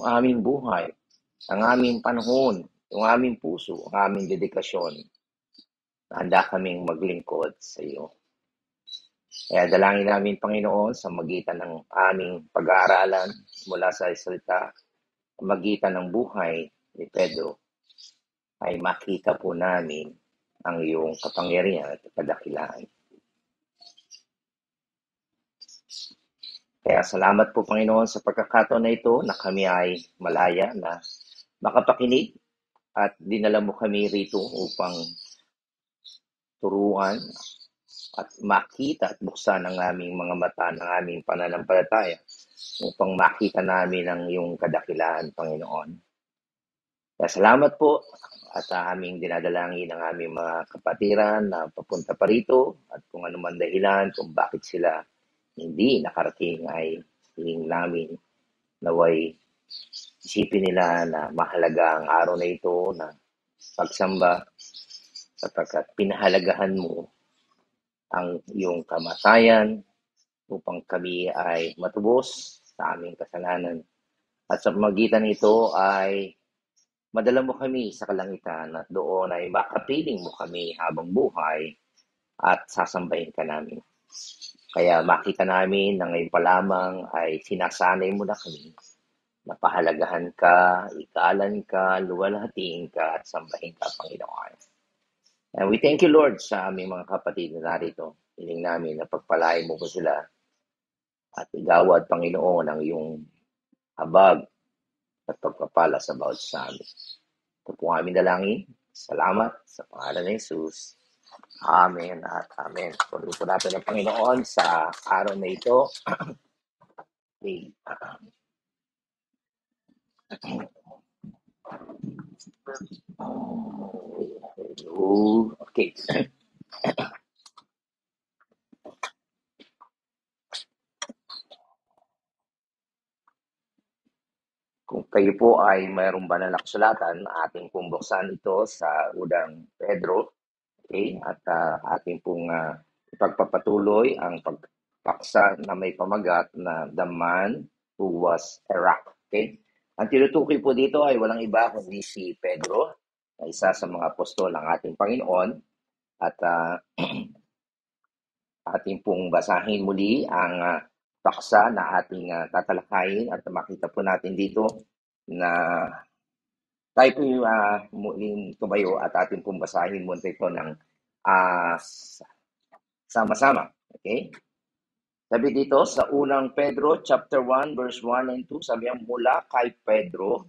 aming buhay, ang aming panahon, yung aming puso, ang aming dedikasyon. Handa kaming maglingkod sa iyo. Kaya dalangin namin, Panginoon, sa magitan ng aming pag-aaralan mula sa salita, sa magitan ng buhay ni Pedro, ay makita po namin ang iyong kapangyarihan at kadakilaan. Kaya salamat po, Panginoon, sa pagkakataon na ito na kami ay malaya na makapakinig at dinala mo kami rito upang turuan at makita at buksan ang aming mga mata ng aming pananampalataya upang makita namin ang iyong kadakilaan, Panginoon. Kaya salamat po at aming dinadalangin ang aming mga kapatiran na papunta pa rito at kung ano man dahilan kung bakit sila hindi nakarating ay hiling namin naway isipin nila na mahalaga ang araw na ito na pagsamba sapagkat pinahalagahan mo ang iyong kamatayan upang kami ay matubos sa aming kasalanan. At sa magitan nito ay madala mo kami sa kalangitan at doon ay makapiling mo kami habang buhay at sasambahin ka namin. Kaya makita namin na ngayon pa lamang ay sinasanay mo na kami na pahalagahan ka, ikalan ka, luwalhatiin ka at sambahin ka, Panginoon. And we thank you, Lord, sa aming mga kapatid na narito. Hiling namin na pagpalain mo po sila at igawad, Panginoon, ang iyong habag at pagpapala sa bawat sa amin. Ito po aming dalangin. Salamat sa pangalan ni Jesus. Amen at amen. Pagod po natin ang Panginoon sa araw na ito. Okay. Kung kayo po ay mayroong banal na kasulatan, ating pong buksan ito sa unang Pedro. Okay? At ating pong ipagpapatuloy ang pagpaksa na may pamagat na The Man Who Was a Rock. Okay? Ang tinutukoy po dito ay walang iba kundi si Pedro, na isa sa mga apostol ng ating Panginoon. At ating pong basahin muli ang paksa na ating tatalakayin at makita po natin dito na tayo po yung muling tumayo at ating pong basahin muna ito ng sama-sama. Okay? Sabi dito sa unang Pedro chapter 1 verse 1 and 2, sabi ang mula kay Pedro,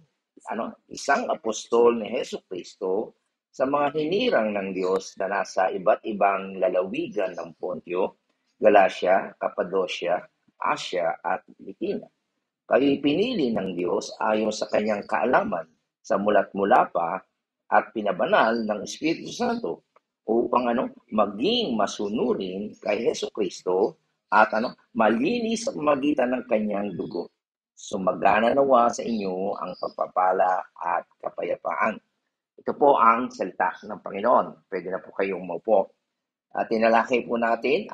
isang apostol ni Jesucristo sa mga hinirang ng Diyos na nasa iba't ibang lalawigan ng Pontio, Galacia, Cappadocia, Asia at Bithynia. Kayo'y pinili ng Diyos ayon sa kanyang kaalaman sa mulat mula pa at pinabanal ng Espiritu Santo upang maging masunurin kay Jesucristo at malinis sa pamamagitan ng kanyang dugo. Sumagana nawa sa inyo ang pagpapala at kapayapaan. Ito po ang salita ng Panginoon. Pwede na po kayong maupo. At tinalakay po natin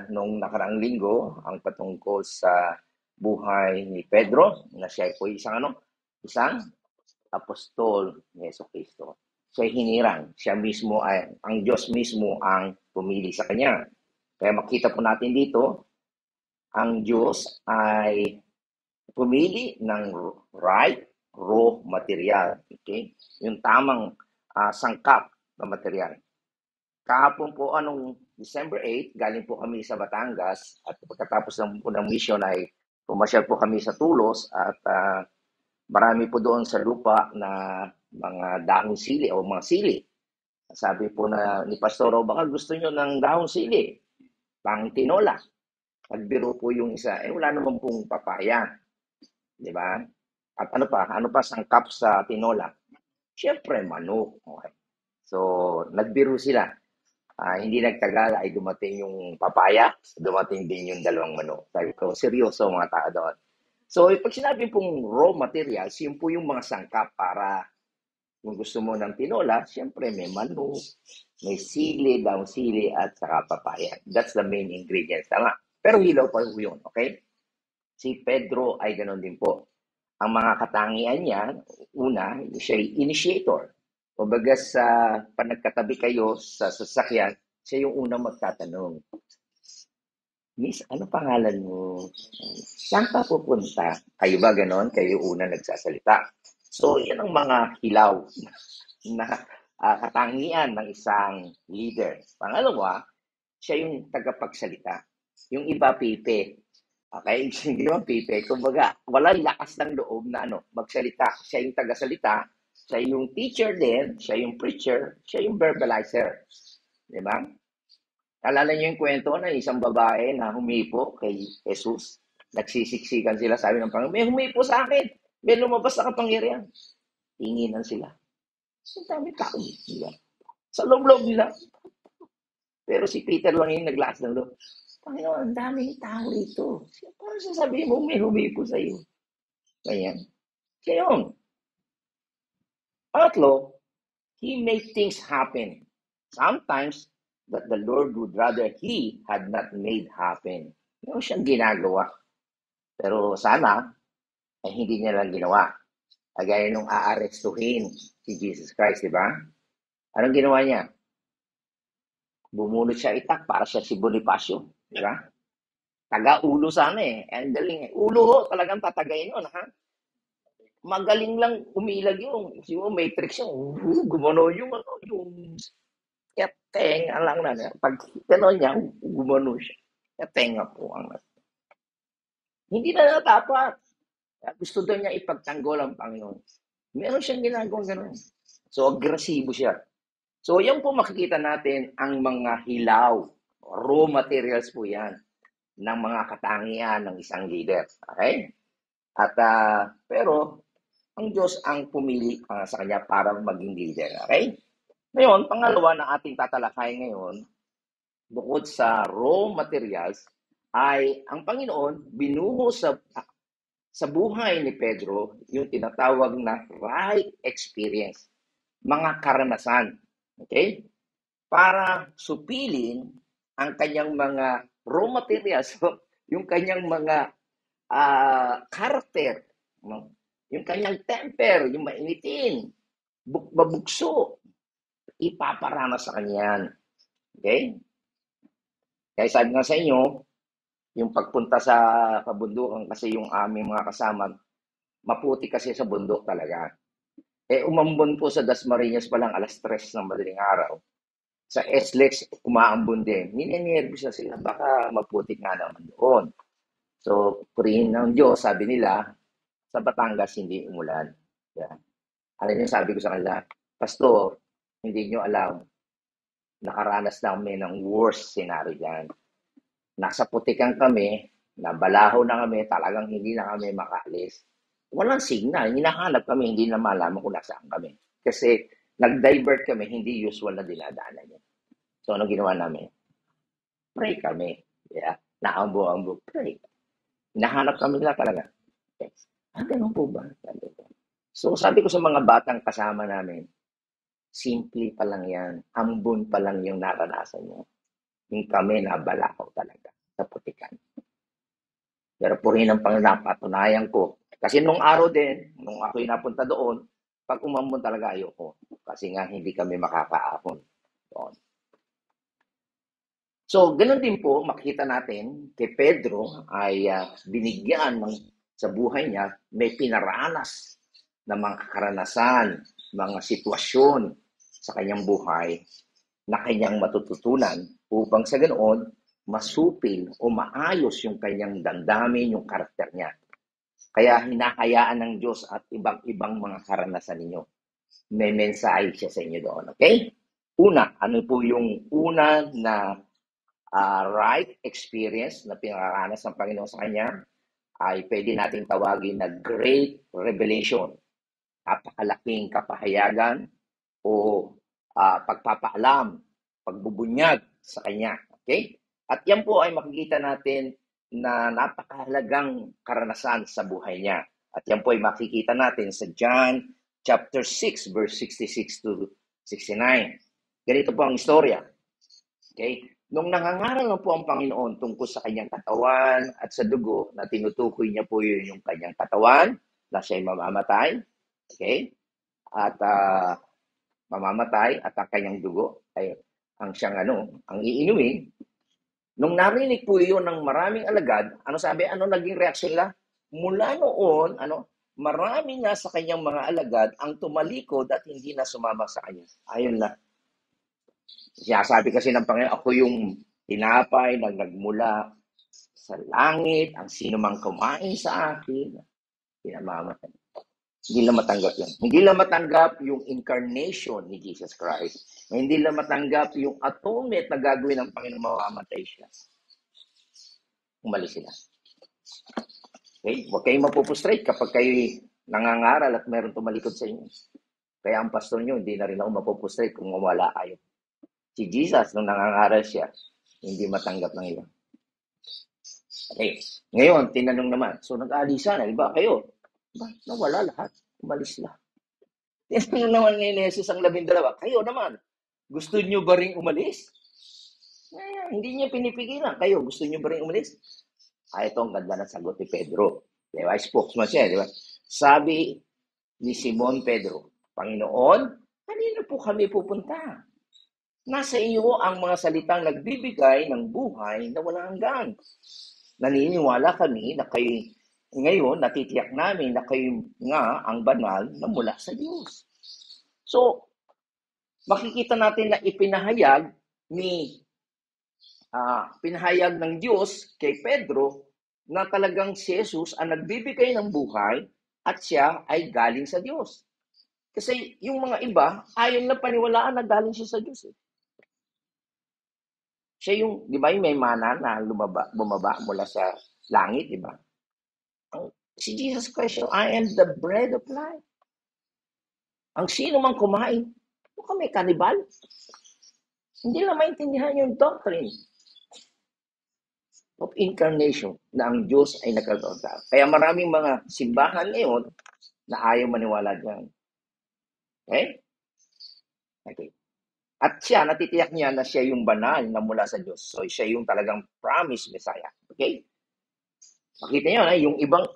nung nakaraang linggo ang patungkol sa buhay ni Pedro na siya po isang apostol ni Jesucristo. Siya hinirang. Siya mismo ang Diyos mismo ang pumili sa kanya. Kaya makita po natin dito, ang Diyos ay pumili ng right raw material. Okay? Yung tamang sangkap na material. Kahapon po, December 8, galing po kami sa Batangas at pagkatapos ng unang mission ay pumasyal po kami sa Tulos at marami po doon sa lupa na mga dahong sili o mga sili. Sabi po na ni Pastoro, baka gusto nyo ng dahong sili, pang tinola. Nagbiro po yung isa, wala naman pong papaya. Di ba? At ano pa sangkap sa tinola? Siyempre, manok. Okay. So, nagbiro sila. Hindi nagtagal ay dumating yung papaya, dumating din yung dalawang manok. Sabi ko, seryoso mga tao doon. So, pag sinabi pong raw materials, yun po yung mga sangkap para kung gusto mo ng tinola, siyempre may manok, may sili, daong sili, at saka papaya. That's the main ingredients. Tama. Pero hilaw pa yun, okay? Si Pedro ay ganoon din po. Ang mga katangian niya, una, siya ay initiator. O baga sa panagkatabi kayo sa sasakyan, siya yung unang magtatanong, Miss, ano pangalan mo? Saan ka pupunta? Kayo ba ganon? Kayo una nagsasalita. So, yan ang mga hilaw na katangian ng isang leader. Pangalawa, siya yung tagapagsalita. Yung iba pipe. Okay? Hindi naman pipe. Kumbaga, walang lakas ng loob na magsalita. Siya yung tagasalita. Siya yung teacher din. Siya yung preacher. Siya yung verbalizer. Di ba? Alala niyo yung kwento ng isang babae na humipo kay Jesus. Nagsisiksikan sila, sabi ng Panginoon, may humipo sa akin. May lumabas na kapangyarihan. Tinginan sila. Ang dami tao. Diba? Sa loob-loob nila. Pero si Peter lang yung naglakas ng loob. Panginoon, ang daming tao rito. Parang sasabihin mo, may humipo sa iyo. Ganyan. Kaya yun. Pangatlo, he made things happen. Sometimes, that the Lord would rather he had not made happen. Meron siyang ginagawa. Pero sana, hindi niya lang ginawa. Kagaya nung aarestuhin si Jesus Christ, di ba? Anong ginawa niya? Bumunot siya itak para siya si Bonifacio, di ba? Taga-ulo sana eh. Ang galing eh. Ulo ho, talagang tatagayin yun, ha? Magaling lang umilag yung, siguro matrix yung, gumano yung tenga lang na. Pag gano'n niya, gumano siya. Tenga po ang hindi na natapat. Gusto daw niya ipagtanggol ang Panginoon. Meron siyang ginagawa gano'n. So, agresibo siya. So, yan po makikita natin ang mga hilaw. Raw materials po yan ng mga katangian ng isang leader. Okay? At, pero, ang Diyos ang pumili sa kanya para maging leader. Okay? Ngayon, pangalawa na ating tatalakay ngayon, bukod sa raw materials, ay ang Panginoon binuho sa buhay ni Pedro yung tinatawag na right experience, mga karanasan. Okay? Para supilin ang kanyang mga raw materials, yung kanyang mga karakter, yung kanyang temper, yung mainitin, babugso, ipaparanas sa kanyan. Okay? Kaya sabi nga sa inyo, yung pagpunta sa kabundukan kasi yung aming mga kasama, maputi kasi sa bundok talaga. Umambon po sa Dasmariñas pa lang 3:00 ng madaling araw. Sa SLEX, umaambon din. Ninenervous na sila, baka maputik nga naman doon. So, purihin ng Diyos, sabi nila, sa Batangas hindi umulan. Yeah. Alam niyo, sabi ko sa kanila, Pastor, hindi niyo alam, nakaranas namin ng worst scenario dyan. Nasa putikan kami, nabalaho na kami, talagang hindi na kami makaalis. Walang signal, hinahanap kami, hindi na malaman kung nasaan kami. Kasi nag-divert kami, hindi usual na dinadaanan niya. So, ano ginawa namin? Pray kami. Yeah. Naambo-ambo, pray. Hinahanap kami nila talaga. Okay. Ganun po ba? So, sabi ko sa mga batang kasama namin, simple pa lang yan. Ambon pa lang yung naranasan niyo. Yung kami nabalakaw talaga sa putikan. Pero purihin ng Panginoon, patunayan ko. Kasi nung araw din, nung ako'y napunta doon, pag umambon talaga ayoko. Kasi nga hindi kami makakaahon doon. So, ganun din po, makita natin, kay Pedro ay binigyan sa buhay niya, may pinaranas na mga karanasan, mga sitwasyon sa kanyang buhay na kanyang matututunan upang sa ganoon, masupil o maayos yung kanyang damdamin, yung karakter niya. Kaya hinahayaan ng Diyos at ibang mga karanasan ninyo. May mensahe siya sa inyo doon. Okay? Una, ano po yung una na right experience na pinaranas ng Panginoon sa kanya ay pwede nating tawagin na great revelation. Napakalaking kapahayagan o pagpapaalam, pagbubunyag sa kanya. Okay? At yan po ay makikita natin na napakahalagang karanasan sa buhay niya. At yan po ay makikita natin sa John chapter 6, verse 66 to 69. Ganito po ang istorya. Okay? Nung nangangaral na po ang Panginoon tungkol sa kanyang katawan at sa dugo, na tinutukoy niya po yun yung kanyang katawan, na siya'y mamamatay, okay? At mamamatay at ang kanyang dugo ay ang siyang ang iinumin. Nung narinig po iyon ng maraming alagad, ano sabi? Ano naging reaksyon nila? Mula noon, marami na sa kanyang mga alagad ang tumalikod at hindi na sumama sa kanya. Ayun na. Sinasabi kasi ng Panginoon, ako yung tinapay na nagmula sa langit, ang sino mang kumain sa akin, pinamamatay. Hindi lang matanggap yan. Hindi lang matanggap yung incarnation ni Jesus Christ. Hindi lang matanggap yung atonement na gagawin ng Panginoon, mamamatay siya. Umalis sila. Okay? Huwag kayong mapupustrate kapag kayo nangangaral at meron tumalikod sa inyo. Kaya ang pastor nyo, hindi na rin ako mapupustrate kung mawala kayo. Si Jesus, nung nangangaral siya, hindi matanggap ng iba. Okay. Ngayon, tinanong naman, so nag-aalisa na, iba kayo? Ba, nawala lahat. Umalis na. Tinanong naman ni Jesus ang 12, kayo naman, gusto nyo ba rin umalis? Hindi niya pinipigilan. Kayo, gusto nyo ba rin umalis? Ito ang ganda ng sagot ni Pedro. Diba? Spokesman siya, di ba? Sabi ni Simon Pedro, Panginoon, kanino po kami pupunta? Nasa iyo ang mga salitang nagbibigay ng buhay na walang hanggan. Naniniwala kami na kayo ngayon, natitiyak namin na kayo nga ang banal na mula sa Diyos. So, makikita natin na pinahayag ng Diyos kay Pedro na talagang si Jesus ang nagbibigay ng buhay at siya ay galing sa Diyos. Kasi yung mga iba, ayaw na paniwalaan na galing siya sa Diyos. Siya yung, di ba, yung may mana na bumaba mula sa langit, di ba? Si Jesus Christ, I am the bread of life. Ang sino mang kumain, kami kanibal. Hindi na maintindihan yung doctrine of incarnation na ang Diyos ay nagkaroon sa. Kaya maraming mga simbahan ngayon na ayaw maniwala dyan. Okay? Okay. At siya, natitiyak niya na siya yung banal na mula sa Diyos. So, siya yung talagang promised Messiah. Okay? Makita niyo na yung iba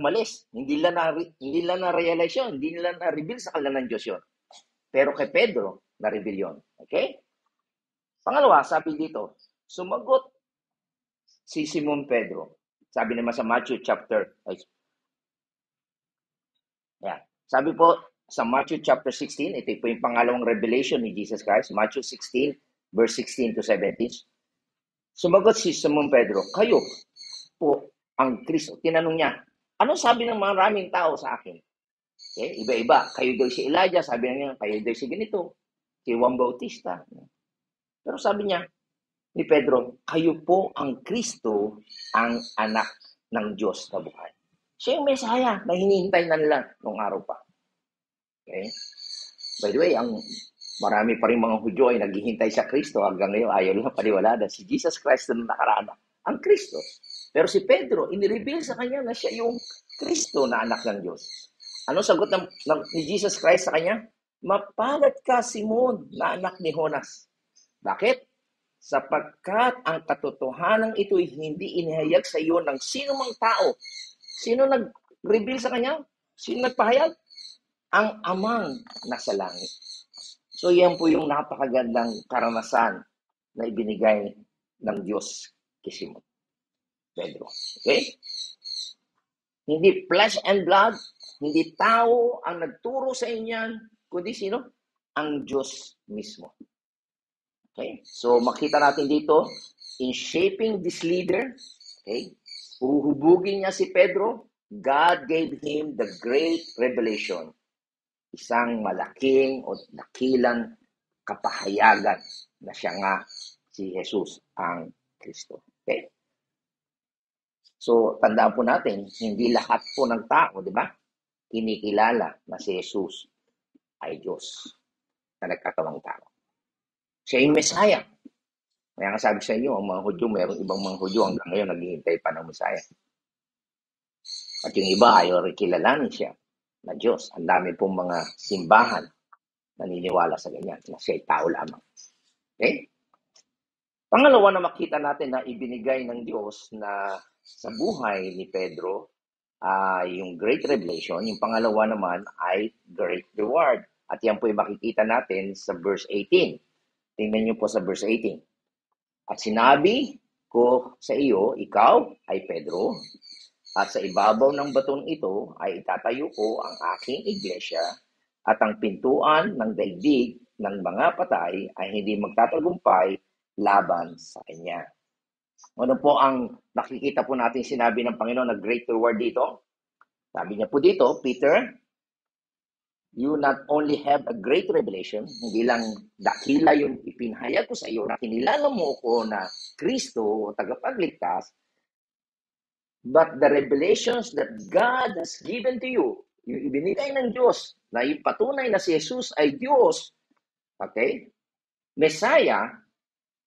umalis. Hindi nila na-realize yun. Hindi nila na-reveal sa kanila ng Diyos yun. Pero kay Pedro, na-reveal yun. Okay? Pangalawa, sabi dito, sumagot si Simon Pedro. Sabi naman sa Matthew chapter, sabi po sa Matthew chapter 16, ito po yung pangalawang revelation ni Jesus Christ, Matthew 16, verse 16 to 17. Sumagot si Simon Pedro, kayo po ang Kristo. Tinanong niya, anong sabi ng maraming tao sa akin? Okay, iba-iba. Kayo daw si Elijah, sabi niya, kayo daw si ganito, si Juan Bautista. Pero sabi niya, ni Pedro, kayo po ang Kristo, ang anak ng Diyos na buhay. Siya yung Messiah na hinihintay na nila nung araw pa. Okay? By the way, ang marami pa rin mga Hudyo ay naghihintay sa Kristo hanggang ngayon ayaw lang paniwala na si Jesus Christ na nakaraan ang Kristo. Pero si Pedro, inireveal sa kanya na siya yung Kristo na anak ng Diyos. Ano sagot ni Jesus Christ sa kanya? Mapalad ka, Simon, na anak ni Jonas. Bakit? Sapagkat ang katotohanan ito'y hindi inihayag sa iyo ng sino mang tao. Sino nag-reveal sa kanya? Sino nagpahayag? Ang amang nasa langit. So yan po yung napakagandang karanasan na ibinigay ng Diyos kay Simon Pedro. Okay? Hindi flesh and blood, hindi tao ang nagturo sa inyan, kundi sino? Ang Diyos mismo. Okay? So makita natin dito, in shaping this leader, okay, uhuhubugin niya si Pedro, God gave him the great revelation. Isang malaking o dakilang kapahayagan na siya nga si Jesus ang Kristo. Okay? So, tandaan po natin, hindi lahat po ng tao, di ba, kinikilala na si Jesus ay Diyos na nagkatawang tao. Siya yung Messiah. Kaya nga sabi sa inyo, ang mga Hudyo, mayroong ibang mga Hudyo hanggang ngayon naghihintay pa ng Messiah. At yung iba ayaw rin kilalanin siya na Diyos. Ang dami pong mga simbahan naniniwala sa ganyan, na siya ay tao lamang. Okay? Pangalawa na makita natin na ibinigay ng Diyos na sa buhay ni Pedro yung Great Revelation. Yung pangalawa naman ay Great Reward. At yan po yung makikita natin sa verse 18. Tingnan niyo po sa verse 18. At sinabi ko sa iyo, ikaw ay Pedro, at sa ibabaw ng batong ito ay itatayo ko ang aking iglesia, at ang pintuan ng daigdig ng mga patay ay hindi magtatagumpay laban sa kanya. Ano po ang nakikita po natin sinabi ng Panginoon na great reward dito? Sabi niya po dito, Peter, you not only have a great revelation, hindi lang dakila yung ipinahayag ko sa iyo na kinilala mo ko na Kristo o tagapagligtas, but the revelations that God has given to you, yung ibinigay ng Diyos, na ipatunay na si Jesus ay Diyos, okay? Messiah,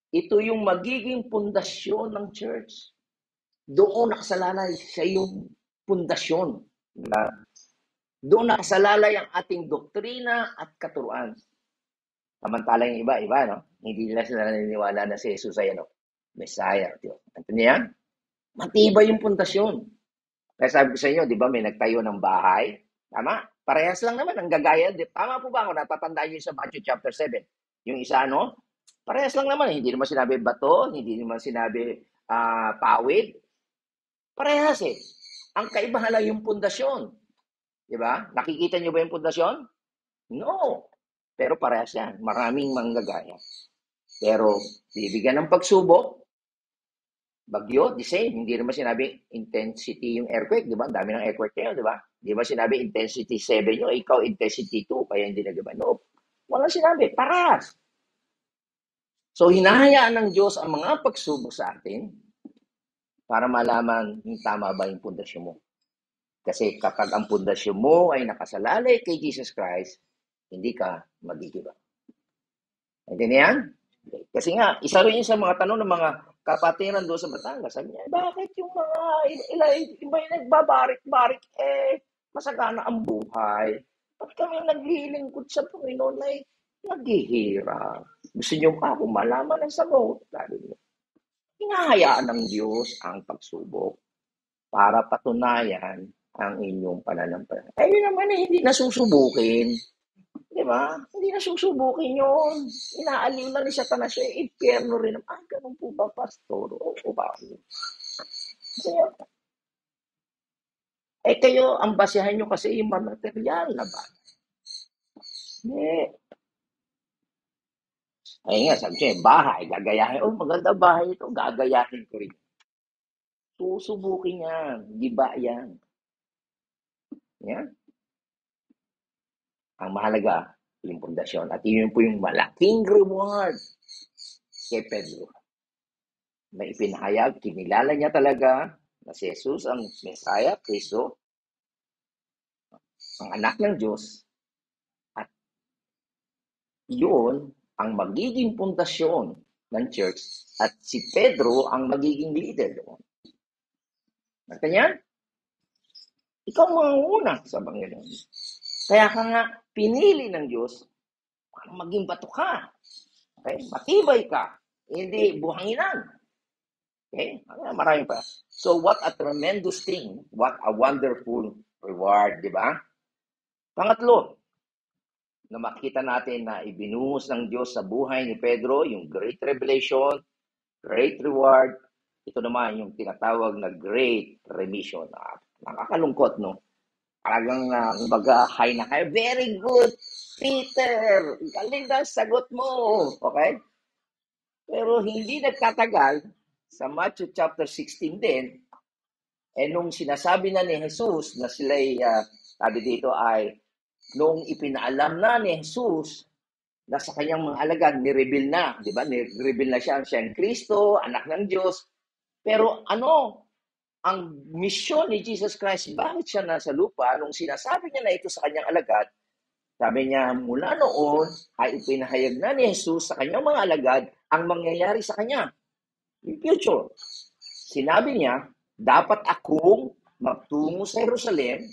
ito yung magiging pundasyon ng church. Doon nakasalalay sa yung pundasyon. Doon nakasalalay ang ating doktrina at katuruan. Samantala yung iba, no? Hindi nila sila naniniwala na si Jesus ay Messiah. Ito niya, matibay yung pundasyon. Kaya sabi ko sa inyo, di ba, may nagtayo ng bahay. Tama? Parehas lang naman, ang gagaya. Tama po ba ako? Natatandaan nyo sa Matthew chapter 7. Yung isa, parehas lang naman. Hindi naman sinabi bato, hindi naman sinabi pawid. Parehas eh. Ang kaibahan lang yung pundasyon. Di ba? Nakikita nyo ba yung pundasyon? No. Pero parehas yan. Maraming manggagaya. Pero, bibigyan ng pagsubok, bagyo, the same. Hindi naman sinabi intensity yung earthquake, di ba? Ang dami ng earthquake kayo, di ba? Di ba sinabi intensity 7 nyo, ikaw intensity 2, kaya hindi nag-iba. No, walang sinabi. Paras. So, hinahayaan ng Diyos ang mga pagsubok sa atin para malaman yung tama ba yung pundasyon mo. Kasi kapag ang pundasyon mo ay nakasalalay kay Jesus Christ, hindi ka magigiba. Naintindihan? Kasi nga, isa rin sa mga tanong ng mga kapatiran doon sa Batangas. Sabi niya, bakit yung mga iba yung nagbabarik-barik, masagana ang buhay? Ba't kami naglilingkod sa Panginoon ay naghihirap? Gusto niyo ako malaman ang sagot? Sabi niya, hinahayaan ng Diyos ang pagsubok para patunayan ang inyong pananampalataya. Ayun naman hindi nasusubukin. Di ba? Hindi na susubukin yun. Inaaliw na ni Satanas siya. Impyerno rin. Ganun po ba, Pastor? O ba? Kayo, ang basehan nyo kasi yung material na ba? Ay nga, sabi siya, bahay, gagayahin. Maganda bahay ito, gagayahin ko rin. Susubukin yan. Giba yan. Yan. Ang mahalaga, yung pundasyon. At yun po yung malaking reward kay Pedro. Na ipinahayag, kinilala niya talaga na si Jesus ang Messiah, Kristo, ang anak ng Diyos, at yun ang magiging pundasyon ng church at si Pedro ang magiging leader doon. At kanya, ikaw manguna sa Panginoon. Kaya ka nga pinili ng Diyos para maging bato ka. Okay? Matibay ka. Hindi buhanginan. Okay? Marami pa. So what a tremendous thing. What a wonderful reward, di ba? Pangatlo, na makita natin na ibinuhos ng Diyos sa buhay ni Pedro, yung great revelation, great reward, ito naman yung tinatawag na great remission. Nakakalungkot, no? Talagang high na kayo. Very good, Peter! Galing na sagot mo. Okay? Pero hindi nagtatagal, sa Matthew chapter 16 din, nung sinasabi na ni Jesus na sila'y, sabi dito ay, nung ipinaalam na ni Jesus na sa kanyang mga alagad, ni-reveal na, di ba? Ni-reveal na siya ang Kristo, anak ng Diyos. Pero ang misyon ni Jesus Christ, bakit siya nasa lupa? Nung sinasabi niya na ito sa kanyang alagad, sabi niya, mula noon ay ipinahayag na ni Jesus sa kanyang mga alagad ang mangyayari sa kanya. Yung future. Sinabi niya, dapat akong magtungo sa Jerusalem,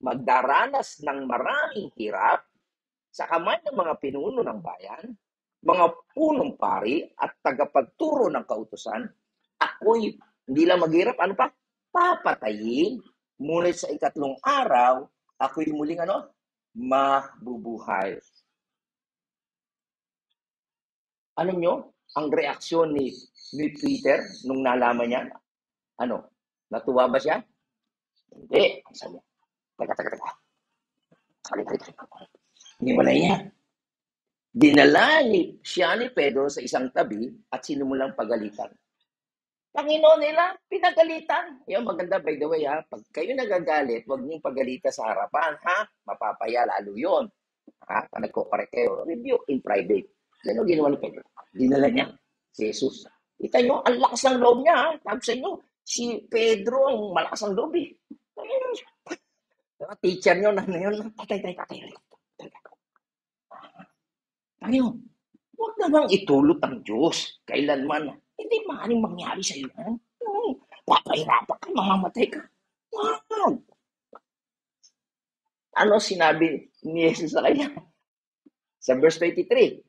magdaranas ng maraming hirap sa kamay ng mga pinuno ng bayan, mga punong pari at tagapagturo ng kautusan. Ako'y hindi lang maghirap, papatayin, ngunit sa ikatlong araw, ako'y muling mabubuhay. Alam nyo, ang reaksyon ni Peter nung nalaman niya, natuwa ba siya? Hindi. Sabi niya, teka. Hindi mo na yan. Dinala siya ni Pedro sa isang tabi at sinumulang pagalitan. Panginoon nila, pinagalitan. Yan, maganda by the way ha. Pag kayo nagagalit, huwag niyong pagalitan sa harapan ha. Mapapaya lalo yun. Ha? Pag nagko-correct kayo, rebuke in private. Ano ginawa ni Pedro? Dinala niya si Jesus. Kita nyo, ang lakas ng loob niya ha. Sabi sa inyo, si Pedro ang malakas ng loob eh. Teacher nyo na yun, tatay. Panginoon, huwag namang itulot ang Diyos kailanman. Hindi maaaring mangyari sa iyo. Papahirapan ka, mamamatay ka. Wow! Ano sinabi ni Jesus sa kanya? Sa verse 23,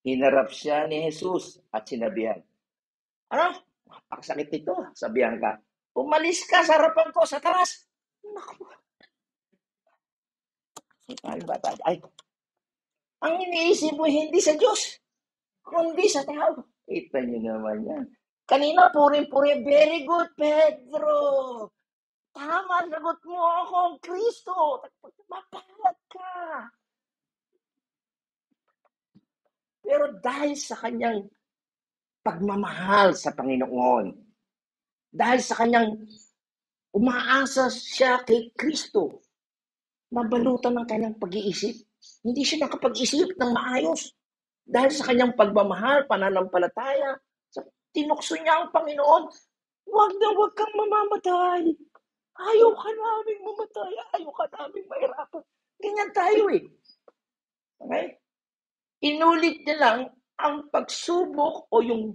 hinarap siya ni Jesus at sinabihan, napakasakit ito, sabihan ka. Umalis ka sa harapan ko, Satanas. Naku. Ang iniisip mo hindi sa Diyos, kundi sa tao. Kita niyo naman yan. Kanina, puri-puri, very good, Pedro. Tama, sagot mo ako ang Kristo. Mapalad ka. Pero dahil sa kanyang pagmamahal sa Panginoon, dahil sa kanyang umaasa siya kay Kristo, nabalutan ng kanyang pag-iisip. Hindi siya nakapag-isip ng maayos. Dahil sa kanyang pagmamahal, pananampalataya, tinukso niya ang Panginoon, huwag kang mamamatay. Ayaw ka namin mamatay. Ayaw ka namin mahirapan. Ganyan tayo eh. Okay? Inulit niya lang ang pagsubok o yung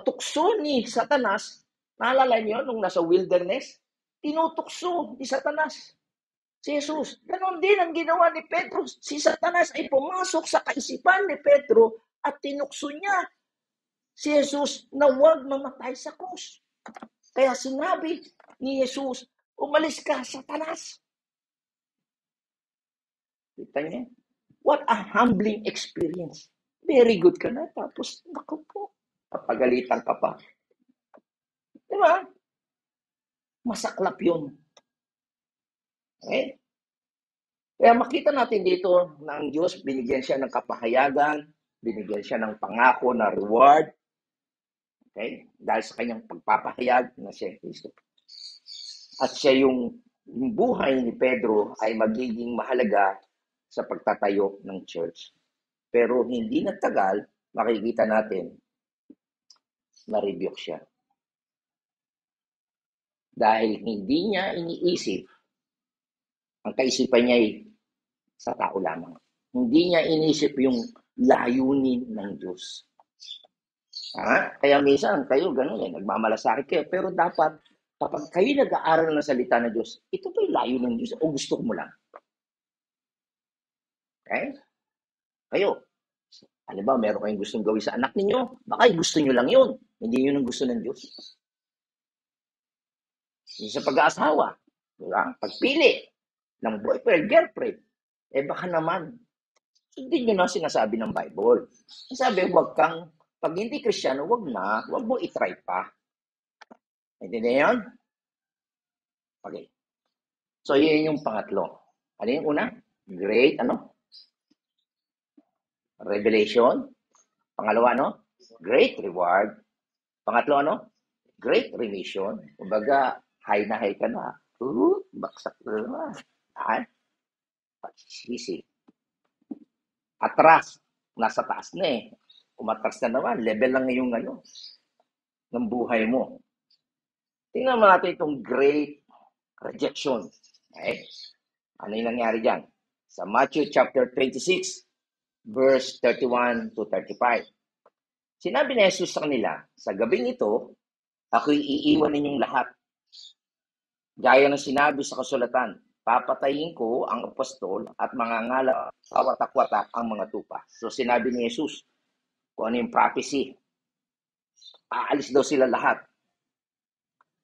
tukso ni Satanas. Naalala niyo nung nasa wilderness? Tinutukso ni Satanas si Jesus. Ganon din ang ginawa ni Pedro. Si Satanas ay pumasok sa kaisipan ni Pedro at tinukso niya si Jesus na huwag mamatay sa krus. Kaya sinabi ni Jesus, umalis ka, Satanas. Kita niya? What a humbling experience. Very good ka na. Tapos, naku po, papagalitan ka pa. Diba? Masaklap yun. Okay? Kaya makita natin dito na ang Diyos, binigyan siya ng kapahayagan, binigyan siya ng pangako na reward. Okay? Dahil sa kanyang pagpapahayag na siya Kristo. At siya yung buhay ni Pedro ay magiging mahalaga sa pagtatayo ng church. Pero hindi nagtagal, makikita natin na-rebuke siya. Dahil hindi niya iniisip, ang kaisipan niya ay sa tao lamang. Hindi niya iniisip yung layunin ng Diyos. Kaya minsan kayo gano'n nagmamalasakit kayo. Pero dapat, kapag kayo nag-aaral ng salita ng Diyos, ito ba yung layunin ng Diyos o gusto mo lang? Okay? Kayo, halimbawa, meron kayong gustong gawin sa anak ninyo, baka gusto nyo lang yun. Hindi yun ang gusto ng Diyos. Sa pag-aasawa, diba? Pagpili ng boyfriend, girlfriend, baka naman, hindi nyo na sinasabi ng Bible. Sabi, pag hindi Kristiyano, wag mo itry pa. Hindi na yun? Okay. So, yun yung pangatlo. Ano yung una? Great, revelation. Pangalawa, great reward. Pangatlo, great remission. Kumbaga, high na high ka na. Baksak na naman. Pagsisisi. Atras. Nasa taas na eh. Umatras na naman. Level lang yung ng buhay mo. Tingnan mo natin itong great rejection. Okay? Ano yung nangyari dyan? Sa Matthew chapter 26, verse 31 to 35. Sinabi ni Jesus sa kanila, sa gabing ito, ako'y iiwan ninyong lahat. Gaya ng sinabi sa kasulatan, papatayin ko ang apostol at mangangalap sa watak-watak ang mga tupa. So sinabi ni Jesus, kung ano yung prophecy, aalis daw sila lahat.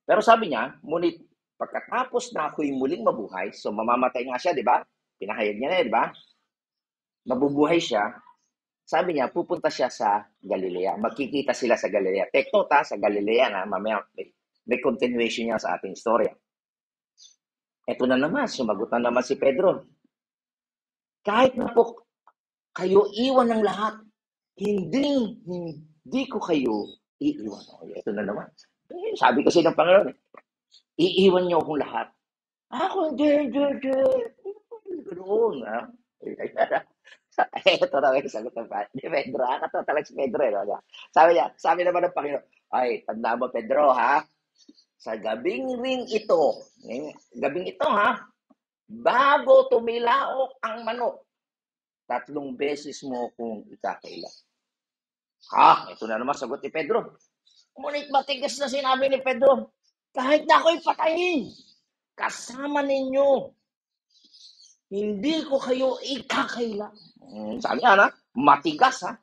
Pero sabi niya, ngunit Pagkatapos na ako'y muling mabuhay, so mamamatay nga siya, di ba? Pinahayag niya na, di ba? Mabubuhay siya. Sabi niya, pupunta siya sa Galilea. Magkikita sila sa Galilea. Take note sa Galilea na mamaya may continuation niya sa ating storya. Ito na naman, sumagot na naman si Pedro. Kahit na po kayo iwan ng lahat, hindi ko kayo iiwan. Ito na naman. Sabi kasi ng Panginoon, iiwan niyo akong lahat. Ako, hindi. Ganoon, ha? Ito na yung sagot ng Pedro. Ito talaga si Pedro. Sabi naman ng Panginoon, ay, tanda mo, Pedro, ha? Sa gabing ito, ha? Bago tumilaok ang manok, 3 beses mo kung ikakaila. Ito na naman sagot ni Pedro. Ngunit matigas na sinabi ni Pedro, kahit na ako'y patayin, kasama ninyo, hindi ko kayo ikakaila. Sabi nga na, matigas ha.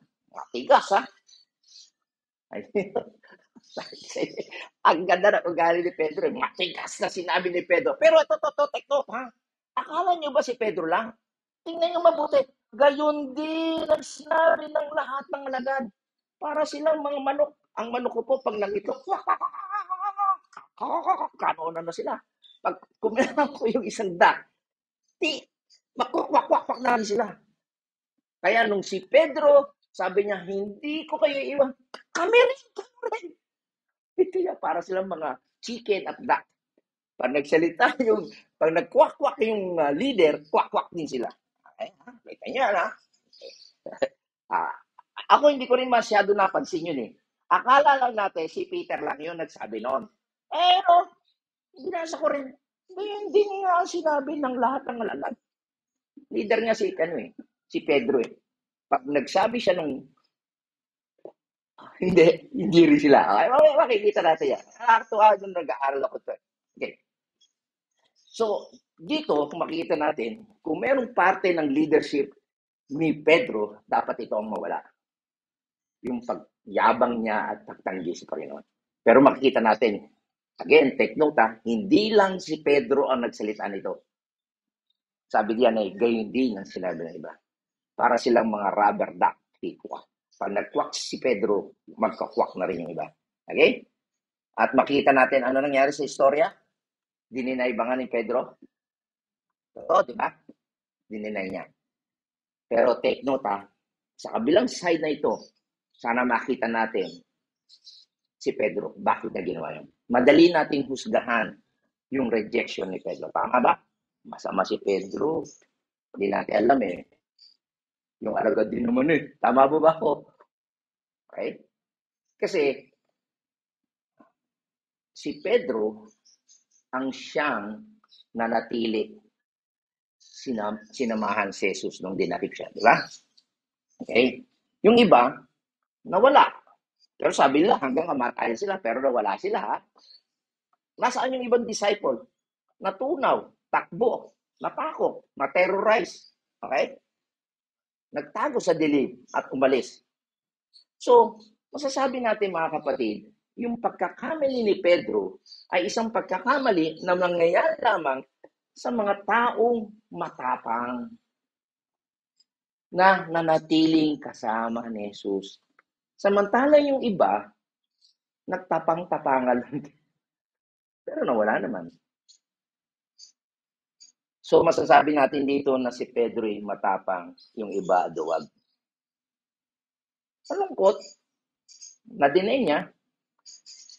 Ang ganda na ugali ni Pedro. Matigas na sinabi ni Pedro. Pero ito, take note ha. Akala niyo ba si Pedro lang? Tingnan niyo mabuti. Gayon din ang sinabi ng lahat ng alagad. Para silang mga manok. Ang manok ko po, pag nangitlog, kanoon na sila. Pag kumilang ko yung isang makwak na rin sila. Kaya nung si Pedro, sabi niya, hindi ko kayo iwan. Kami rin. Ito yan, para silang mga chicken at duck. Pag nagsalita pag nagkwak-kwak yung leader, kwak-kwak din sila. Kita niyo na. Ako hindi ko rin masyado napansin yun eh. Akala lang natin si Peter lang yun nagsabi noon. Binasa ko rin. Hindi nga sinabi ng lahat ng alagad. Leader nga si Pedro eh. Pag nagsabi siya ng hindi rin sila. Makikita natin yan. Actual nung nag-aaral ako to. Okay. So, dito, kung makikita natin, kung merong parte ng leadership ni Pedro, dapat ito ang mawala. Yung pagyabang niya at pagtanggi sa Panginoon. Pero makikita natin, again, take note hindi lang si Pedro ang nagsalita nito. Sabi diyan ay gayon din ang sinabi ng iba. Para silang mga rubber duck. Pag nagkwak si Pedro, magkakwak na rin yung iba. Okay? At makita natin ano nangyari sa istorya. Dininay ba nga ni Pedro? Totoo, di ba? Dininay niya. Pero take note sa kabilang side na ito, sana makita natin si Pedro. Bakit na ginawa yun? Madali nating husgahan yung rejection ni Pedro. Tama ba? Masama si Pedro. Hindi natin alam eh. Yung alagad din naman eh. Tama ba ako? Okay? Kasi si Pedro ang siyang nanatili sinamahan si Jesus nung dinakip siya. Di ba? Okay? Yung iba, nawala. Pero sabi nila, hanggang kamatayan sila, pero nawala sila ha. Nasaan yung ibang disciple? Natunaw, takbo, natakot, na-terrorize. Okay? Nagtago sa dilim at umalis. So, masasabi natin mga kapatid, yung pagkakamali ni Pedro ay isang pagkakamali na nangyayari lamang sa mga taong matapang na nanatiling kasama ni Jesus. Samantala yung iba, nagtapang-tapangan lang. Pero nawala naman. So, masasabi natin dito na si Pedro ay matapang, yung iba duwag. Malungkot, na-deny niya.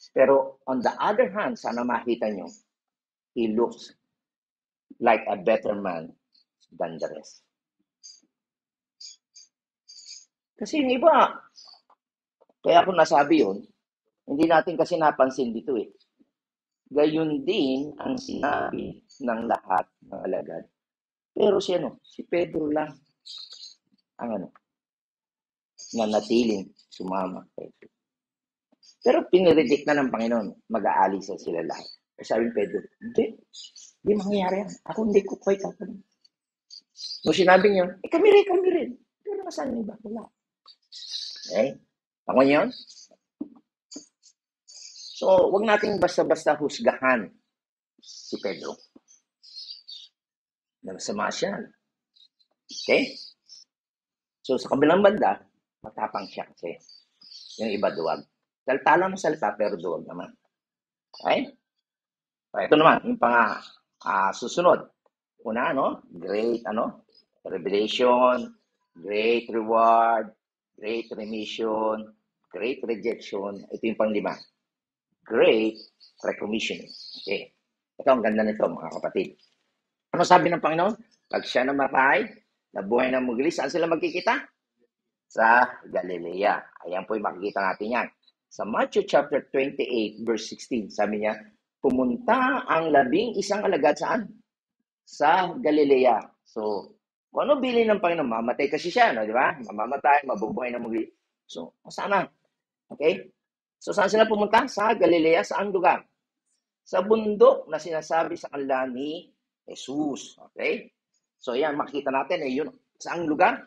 Pero on the other hand, sana makita nyo, he looks like a better man than the rest. Kasi yung iba, kaya ako nasabi yun, hindi natin kasi napansin dito eh. Gayon din ang sinabi ng lahat ng alagad. Pero si Pedro lang ang nanatiling sumama. Pero piniredict na ng Panginoon, mag-aalis sila lahat. Sabi ni Pedro, hindi mangyayari yan. Ako hindi ko quite happen. Nung sinabi niya, kami rin. Pero nasaan yung iba? Wala. Okay? Ako yun? So, wag nating basta-basta husgahan si Pedro. Nagsama siya. Okay? So, sa kabilang banda, matapang siya kasi. Yung iba duwag. Salita lang ng salita, pero duwag naman. Okay? So, ito naman, yung susunod. Una, great, revelation, great reward, great remission, great rejection. Ito yung pang-5. Great recognition. Okay. Ito ang ganda nito, mga kapatid. Ano sabi ng Panginoon? Pag siya namatay, nabuhay ng muli, saan sila magkikita? Sa Galilea. Ayan po yung makikita natin yan. Sa Matthew chapter 28, verse 16, sabi niya, pumunta ang 11 alagad saan? Sa Galilea. So, kung ano bilin ng Panginoon, mamatay kasi siya, di ba? Mamamatay, mabubuhay ng muli. So, sana? Okay? So, saan sila pumunta? Sa Galilea. Saan lugar? Sa bundok na sinasabi sa kanila ni Jesus. Okay? So, yan, makita natin, yun. Saan lugar?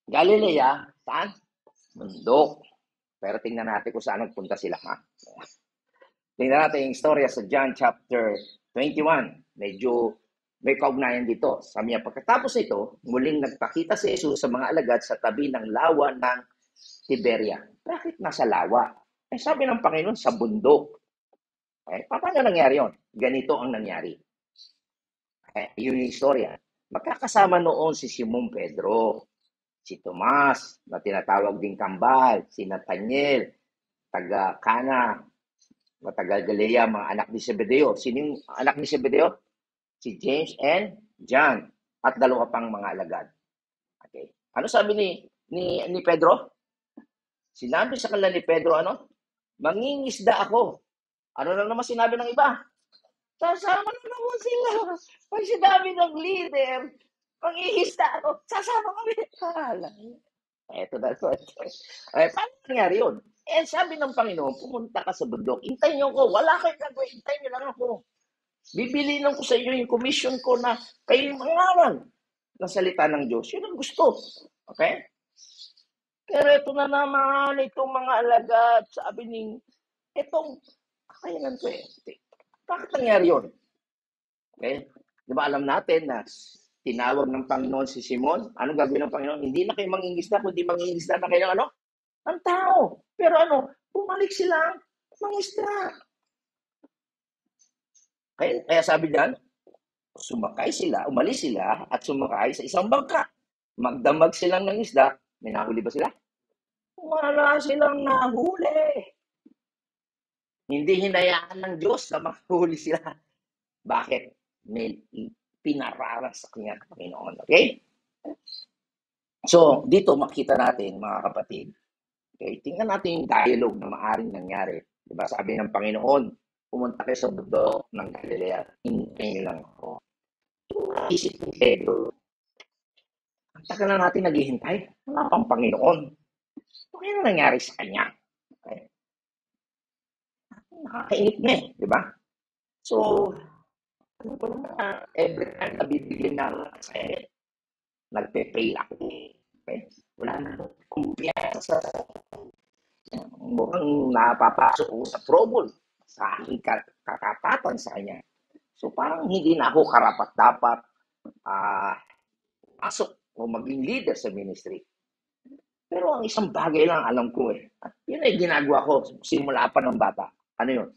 Galilea. Saan? Bundok. Pero tingnan natin kung saan nagpunta sila, ha? Tingnan natin yung istorya sa John chapter 21. Medyo may kaugnayan dito. Sabi niya, pagkatapos nito, muling nagpakita si Jesus sa mga alagad sa tabi ng lawa ng Tiberia. Bakit nasa lawa? Sabi ng Panginoon, sa bundok. Paano nangyari yun? Ganito ang nangyari. Yun yung istorya. Magkakasama noon si Simon Pedro, si Tomas, na tinatawag ding Kambal, si Nathaniel, taga Cana, na taga Galilea, mga anak ni Zebedeo. Sino yung anak ni Zebedeo? Si James and John, at 2 pang mga alagad. Okay. Ano sabi ni Pedro? Sinabi sa kanila ni Pedro, mangingisda ako. Ano na naman sinabi ng iba? Sasama na naman sila. Pag sinabi ng leader, mangingisda ako, sasama kami. Eto na ito. Paano nangyari yun? Sabi ng Panginoon, pumunta ka sa bundok. Hintayin niyo ako. Wala kayong gagawin. Hintayin niyo lang ako. Bibilinan ko sa inyo yung commission ko na kayo mangaral ng salita ng Diyos. Yun ang gusto. Okay? Pero ito na naman, itong mga alagad, sabi itong kakayanan ko Bakit nangyari yun? Okay? Di ba alam natin na tinawag ng Panginoon si Simon? Anong gagawin ng Panginoon? Hindi na kayo mangingisda, kundi mangingisda na kayo ang tao. Pero bumalik sila mangisda. Kaya sabi diyan, umalis sila at sumakay sa isang bangka. Magdamag silang ng isda. May nahuli ba sila? Wala silang nahuli. Hindi hinayaan ng Diyos na mahuli sila. Bakit? May pinararas sa kanya Panginoon. Okay? So, dito makita natin, mga kapatid. Okay? Tingnan natin yung dialogue na maaaring nangyari. Diba? Sabi ng Panginoon, pumunta kayo sa bundok ng Galilea. Hintayin lang ako. Isip ni Pedro, ang tagal na natin naghihintay. Wala pang Panginoon. Ano kaya nangyari sa kanya? Okay. Nakakainip na di ba? So, ano ba naman every time na bibigyan na sa nagpe-pray ako. Okay? Wala na kumpiyansa sa mukhang napapasok ko sa trouble sa aking kakapatan sa kanya. So parang hindi na ako karapat-dapat pasok o maging leader sa ministry. Pero ang isang bagay lang alam ko at yun ay ginagawa ko simula pa ng bata. Ano yun?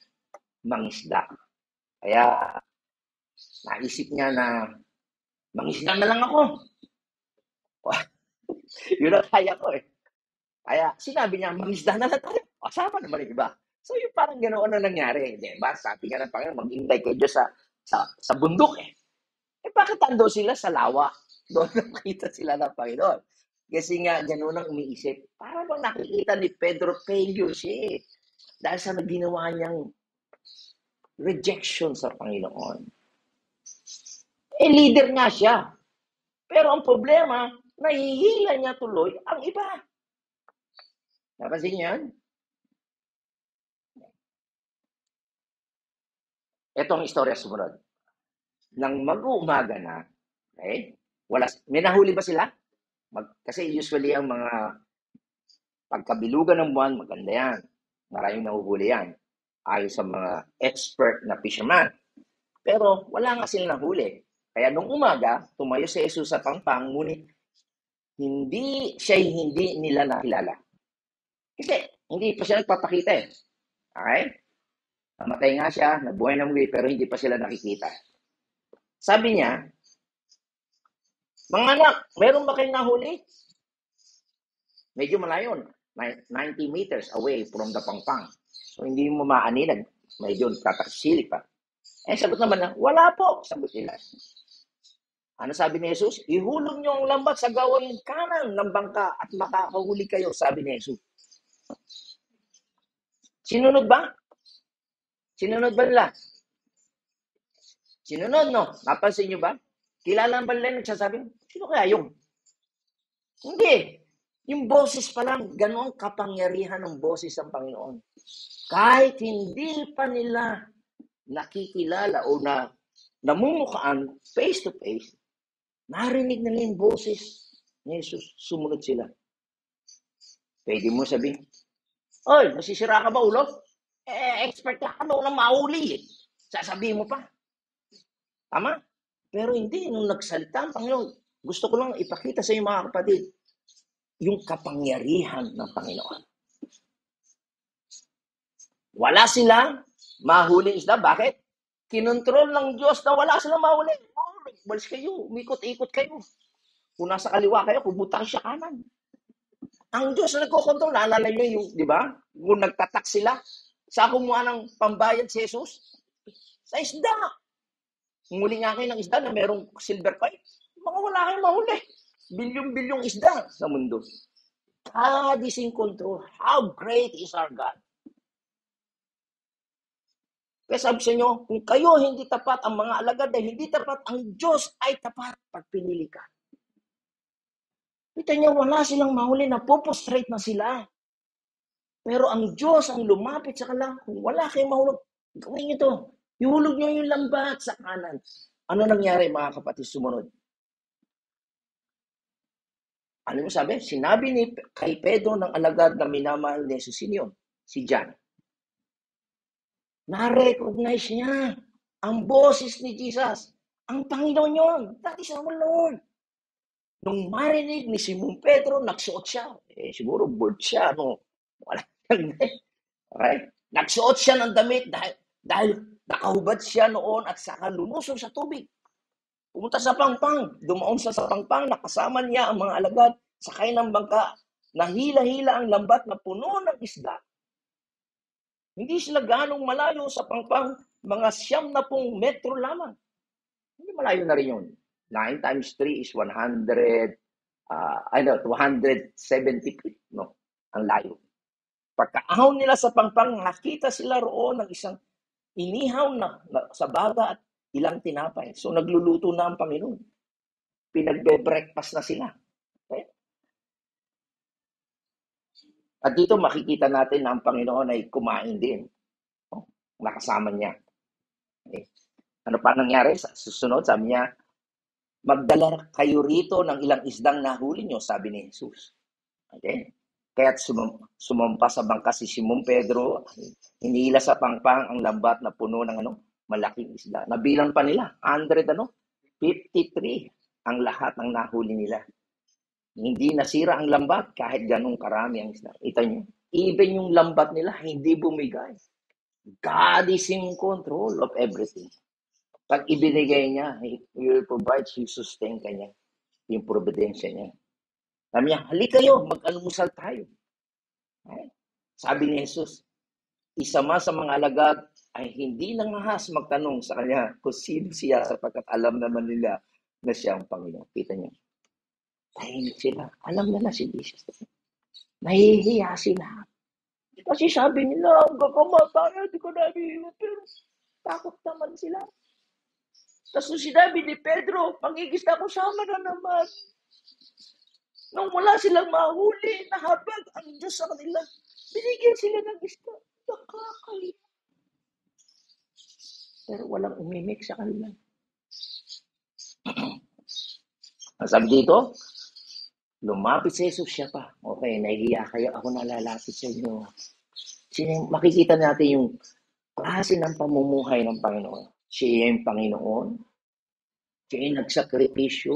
Mangisda. Kaya naisip niya na mangisda na lang ako. Yun ang kaya ko Kaya sinabi niya, mangisda na lang tayo. Kasama naman yung iba. So yung parang ganoon na nangyari. Diba? Sabi nga ng Panginoon, maghintay kayo sa bundok bakit ando sila sa lawa? Doon nakita sila ng Panginoon. Kasi nga, ganoon ang umiisip. Para bang nakikita ni Pedro failure siya dahil sa ginawa niyang rejection sa Panginoon. Leader nga siya. Pero ang problema, nahihila niya tuloy ang iba. Napansin yan? Ito ang istorya sumunod. Nang mag-uumaga na, may nahuli ba sila? Kasi usually ang mga pagkabilugan ng buwan, maganda yan. Maraming nahuhuli yan. Ayon sa mga expert na fisherman. Pero wala nga silang nahuli. Kaya nung umaga, tumayo si Jesus sa pangpang, ngunit hindi nila nakilala. Kasi hindi pa siya nagpapakita eh. Okay? Namatay nga siya, nabuhay na muli, pero hindi pa sila nakikita. Sabi niya, mga anak, meron ba kayong nahuli? Medyo malayo, 90 meters away from the pangpang. So hindi mo maanilag, medyo tataksili pa. Sagot naman na, wala po, sagot nila. Ano sabi ni Jesus? Ihulog niyo ang lambat sa gawing kanan ng bangka at makakahuli kayo, sabi ni Jesus. Sinunod ba? Sinunod ba nila? Sinunod, no? Napansin niyo ba? Kilala ba nila nagsasabi? Sino kaya yung? Hindi. Yung boses pa lang, gano'ng kapangyarihan ng boses ng Panginoon. Kahit hindi pa nila nakikilala o namumukhaan face to face, narinig nila yung boses ni Jesus. Sumunod sila. Pwede mo sabihin, oy, masisira ka ba ulo? Expert ka ba ulang mauli? Sasabihin mo pa. Tama? Pero hindi, nung nagsalita ang Panginoon, gusto ko lang ipakita sa inyo mga kapatid, yung kapangyarihan ng Panginoon. Wala silang mahuling isda. Bakit? Kinontrol ng Diyos na wala silang mahuli. Balis kayo, umikot-ikot kayo. Kung nasa kaliwa kayo, pumunta kayo sa kanan. Ang Diyos na nagkokontrol, naalala nyo yung, di ba? Kung nagtatak sila, sa kumuha ng pambayad si Jesus, sa isda. Nguli nga kayo ng isda na merong silver coin, mga wala kayong mahuli. Bilyong-bilyong isda sa mundo. God is in control. How great is our God? Kaya sabi sa inyo, kung kayo hindi tapat, ang mga alagad ay hindi tapat, ang Diyos ay tapat pag pinili ka. Kita niyo, wala silang mahuli, napopostrate na sila. Pero ang Diyos ang lumapit sa kanila, kung wala kayong mahulog, gawin niyo to. Ihulog niyo yung lambat sa kanan. Ano nangyari mga kapatid sumunod? Ano mo sabi? Sinabi ni kay Pedro ng alagad na minamahal ni Jesus, sino yun? Si John. Na-recognize niya ang boses ni Jesus. Ang Panginoon yun. That is our Lord. Nung marinig ni Simon Pedro, nagsuot siya. Siguro bored siya. No? Wala. Okay? Nagsuot siya ng damit dahil nakahubad siya noon at saka lumusong sa tubig. Pumunta sa pangpang. Dumaon sa pangpang. Nakasama niya ang mga alagad. Sakay ng bangka. Nahila-hila ang lambat na puno ng isda. Hindi sila ganong malayo sa pangpang. Mga 90 metro lamang. Hindi malayo na rin yun. 9 times 3 is 270 feet. No? Ang layo. Pagkaahon nila sa pangpang, nakita sila roon ng isang inihaw na sa baga at ilang tinapay. So nagluluto na ang Panginoon. Pinagbe-breakfast na sila. Okay? At dito makikita natin na ang Panginoon ay kumain din. Nakasama niya. Okay. Ano pa nangyari? Sa susunod, sabi niya, magdala kayo rito ng ilang isdang nahuli nyo, sabi ni Jesus. Okay? Kaya't sumampa sa bangka si Simon Pedro, hinila sa pangpang ang lambat na puno ng malaking isda. Nabilang pa nila, 53 ang lahat ng nahuli nila. Hindi nasira ang lambat kahit ganong karami ang isda. Ito niyo, even yung lambat nila, hindi bumigay. God is in control of everything. Pag ibinigay niya, He will provide, He sustain ka niya. Yung providensya niya. Sabi niya, halika kayo, mag-almusal tayo. Sabi ni Jesus, isa man sa mga alagad ay hindi nangahas magtanong sa kanya kung sino siya sapagkat alam naman nila na siya ang Panginoon. Kita niyo. Tahimik sila. Alam na si Jesus. Nahihiya sila. Kasi sabi nila, ang kakamatayan, di ko namin, pero takot naman sila. Tapos nung sinabi ni Pedro, pangigisda ko sama na naman. Nung wala silang mahuli, nahabag ang Diyos sa kanila. Binigyan sila ng isda. Nakakaya. Pero walang umimik sa kanila. Sabi dito, lumapit si Jesus siya pa. Okay, nahihiya kayo. Ako nalalapit sa inyo. Makikita natin yung klase ng pamumuhay ng Panginoon. Siya yung Panginoon, siya yung nagsakripisyo,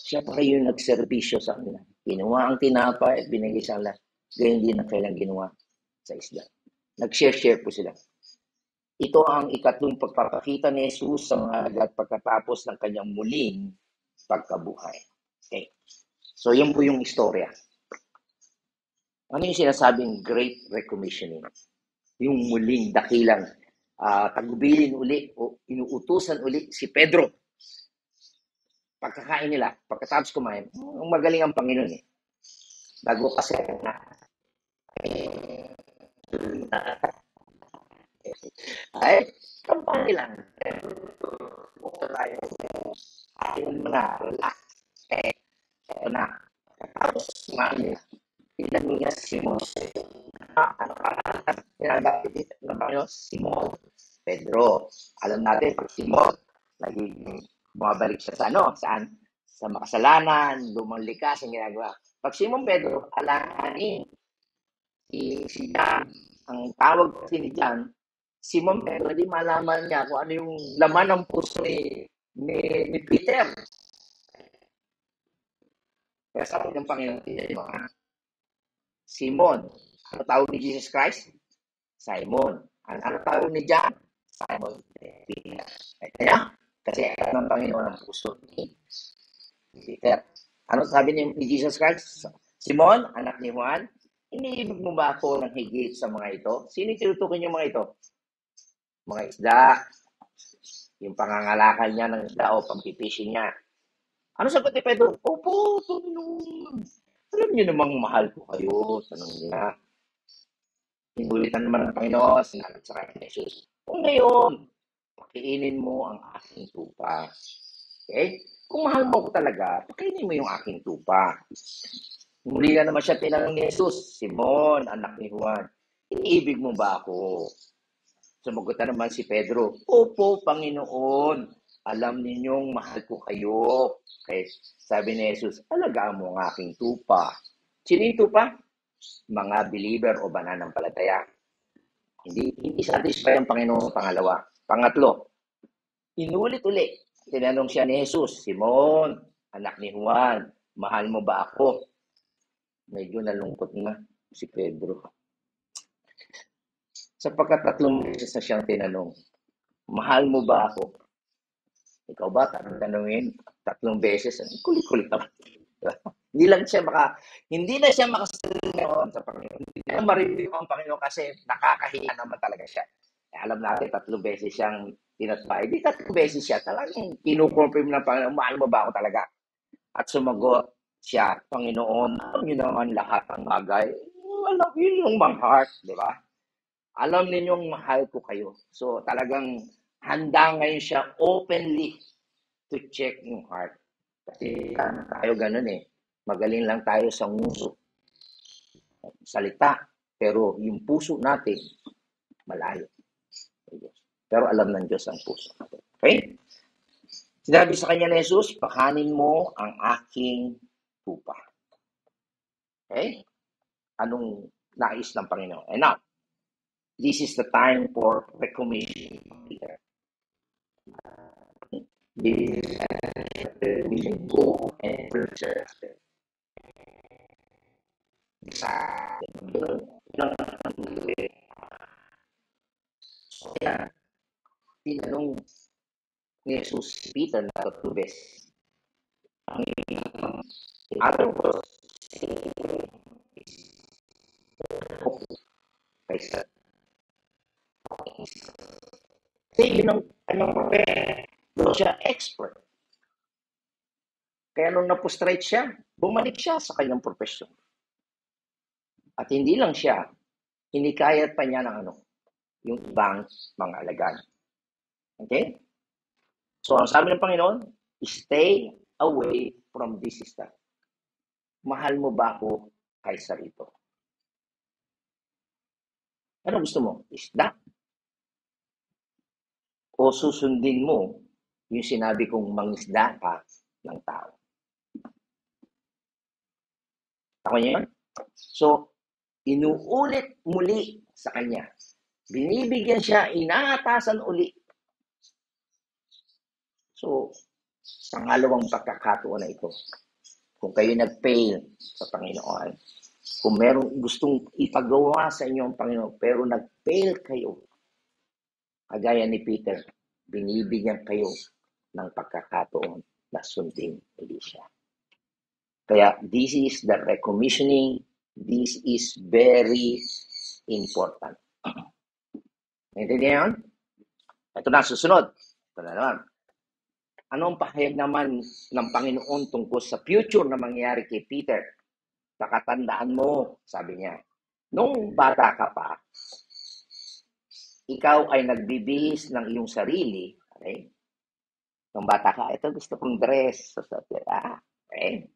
siya pa yung nagserbisyo sa kanila. Ginawa ang tinapay at binigay sa kanila. Ganyan din ang kailang ginawa sa isla. Nag-share-share po sila. Ito ang ikatlong pagpapakita ni Jesus sa mga alagad pagkatapos ng kanyang muling pagkabuhay. Okay. So, yun po yung istorya. Ano yung sinasabing Great Recommissioning? Yung muling dakilang tagubilin uli o inuutusan uli si Pedro. Pagkakain nila, pagkatapos kumain, magaling ang Panginoon eh. Bago kasi na ay, kampanya lang. Buko tayo. Ayun mo na, relax. Eh, na. Tapos, kumain nila. Ilan niya si Mose. Ano ka? Pinagapit ng Panginoon, Simon. Pedro. Alam natin, pag Simon, naging bumabalik siya sa ano? Saan? Sa makasalanan, lumang likas ang ginagawa. Pag Simon Pedro, alahanin si John, ang tawag kasi ni John, Simon Pedro, di malaman niya kung ano yung laman ng puso ni Peter. Kaya sabi ng Panginoon, Simon, ano tawag ni Jesus Christ? Simon. Ano tawag ni John? Simon. Kaya, kasi alam ng Panginoon ang puso ni Peter. Ano sabi ni Jesus Christ? Simon, anak ni Juan, iniibig mo ba ako ng higit sa mga ito? Sino tinutukoy yung mga ito? Mga isda. Yung pangangalakal niya ng isda o pagpipishing niya. Ano sagot ni Pedro? Opo, Panginoon. Alam niyo namang mahal ko kayo. Tanong niya. Inulitan naman ng Panginoon. Sinabi sa kanya ni Jesus. Kung ngayon, pakiinin mo ang aking tupa. Okay? Kung mahal mo ko talaga, pakiinin mo yung aking tupa. Muli na naman siya tinanong ni Jesus, Simon, anak ni Juan, iniibig mo ba ako? Sumagot na naman si Pedro, Opo, Panginoon, alam ninyong mahal ko kayo. Okay, sabi ni Jesus, alagaan mo ang aking tupa. Sino yung tupa? Mga believer o mananampalataya. Hindi satisfy ang Panginoon pangalawa. Pangatlo, inulit-uli. Tinanong siya ni Jesus, Simon, anak ni Juan, mahal mo ba ako? Medyo nalungkot na si Pedro. Sapagkat 3 beses na siyang tinanong, mahal mo ba ako? Ikaw ba, tanongin 3 beses, kulit-kulit naman. Hindi na siya makasagot sa Panginoon. Hindi na ma-review ang Panginoon kasi nakakahiya naman talaga siya. Alam natin, 3 beses siyang tinatry. Hindi 3 beses siya. Talagang kinukonfirm ng Panginoon, mahal mo ba ako talaga? At sumagot siya, Panginoon, alam niyo naman lahat ng bagay. Alam yun yung my heart, di ba? Alam ninyong mahal ko kayo. So talagang handa ngayon siya openly to check yung heart. Kasi tayo ganun eh. Magaling lang tayo sa nguso. Salita. Pero yung puso natin, malayo. Pero alam ng Diyos ang puso natin. Okay? Sinabi sa kanya ni Jesus, pakanin mo ang aking tupa. Okay? Anong nais ng Panginoon? And now, this is the time for recommission. We can go and preserve them. Kaya, tinanong ni Jesus si Peter na 3 beses. Ang other words, kaysa kasi yun ang kanyang papel. Doon siya expert. Kaya nung napustrate siya, bumalik siya sa kanyang profesyon. At hindi lang siya, hinikayat pa niya ng yung ibang mga alagad. Okay? So, ang sabi ng Panginoon, stay away from this stuff. Mahal mo ba ako kaysa rito? Ano gusto mo? Isda? O susundin mo yung sinabi kong mangisda ka ng tao? Tama niyo yun? So, inuulit muli sa kanya. Binibigyan siya, inaatasan uli So, pangalawang pagkakataon na ito, kung kayo nag-fail sa Panginoon, kung merong gustong ipagawa sa inyo ang Panginoon, pero nag-fail kayo, kagaya ni Peter, binibigyan kayo ng pagkakataon na sundin ulit siya. Kaya this is the recommissioning. This is very important. Naintindihan? Ito na, susunod. Ito na naman. Anong pahayag naman ng Panginoon tungkol sa future na mangyayari kay Peter? Nakatandaan mo, sabi niya, nung bata ka pa, ikaw ay nagbibihis ng iyong sarili. Okay? Nung bata ka, ito gusto kong dress. Okay?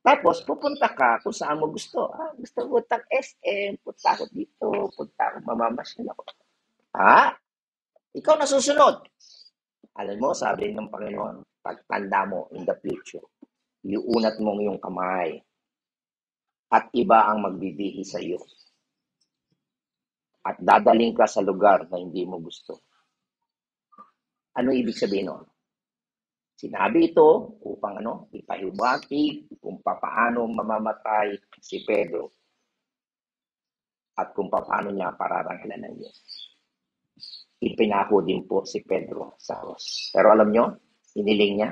Tapos, pupunta ka kung saan mo gusto. Gusto ko tag SM, punta ako dito, punta ako, mamamasyon ako. Ikaw na susunod. Alam mo, sabi ng Panginoon, pagtanda mo in the future, iunat mong iyong kamay at iba ang magbibihi sa iyo. At dadaling ka sa lugar na hindi mo gusto. Ano ibig sabihin nun? Sinabi ito upang ipahiwatig kung paano mamamatay si Pedro at kung paano niya pararangalan ng Diyos. Ipinako din po si Pedro sa cross. Pero alam nyo, iniling niya,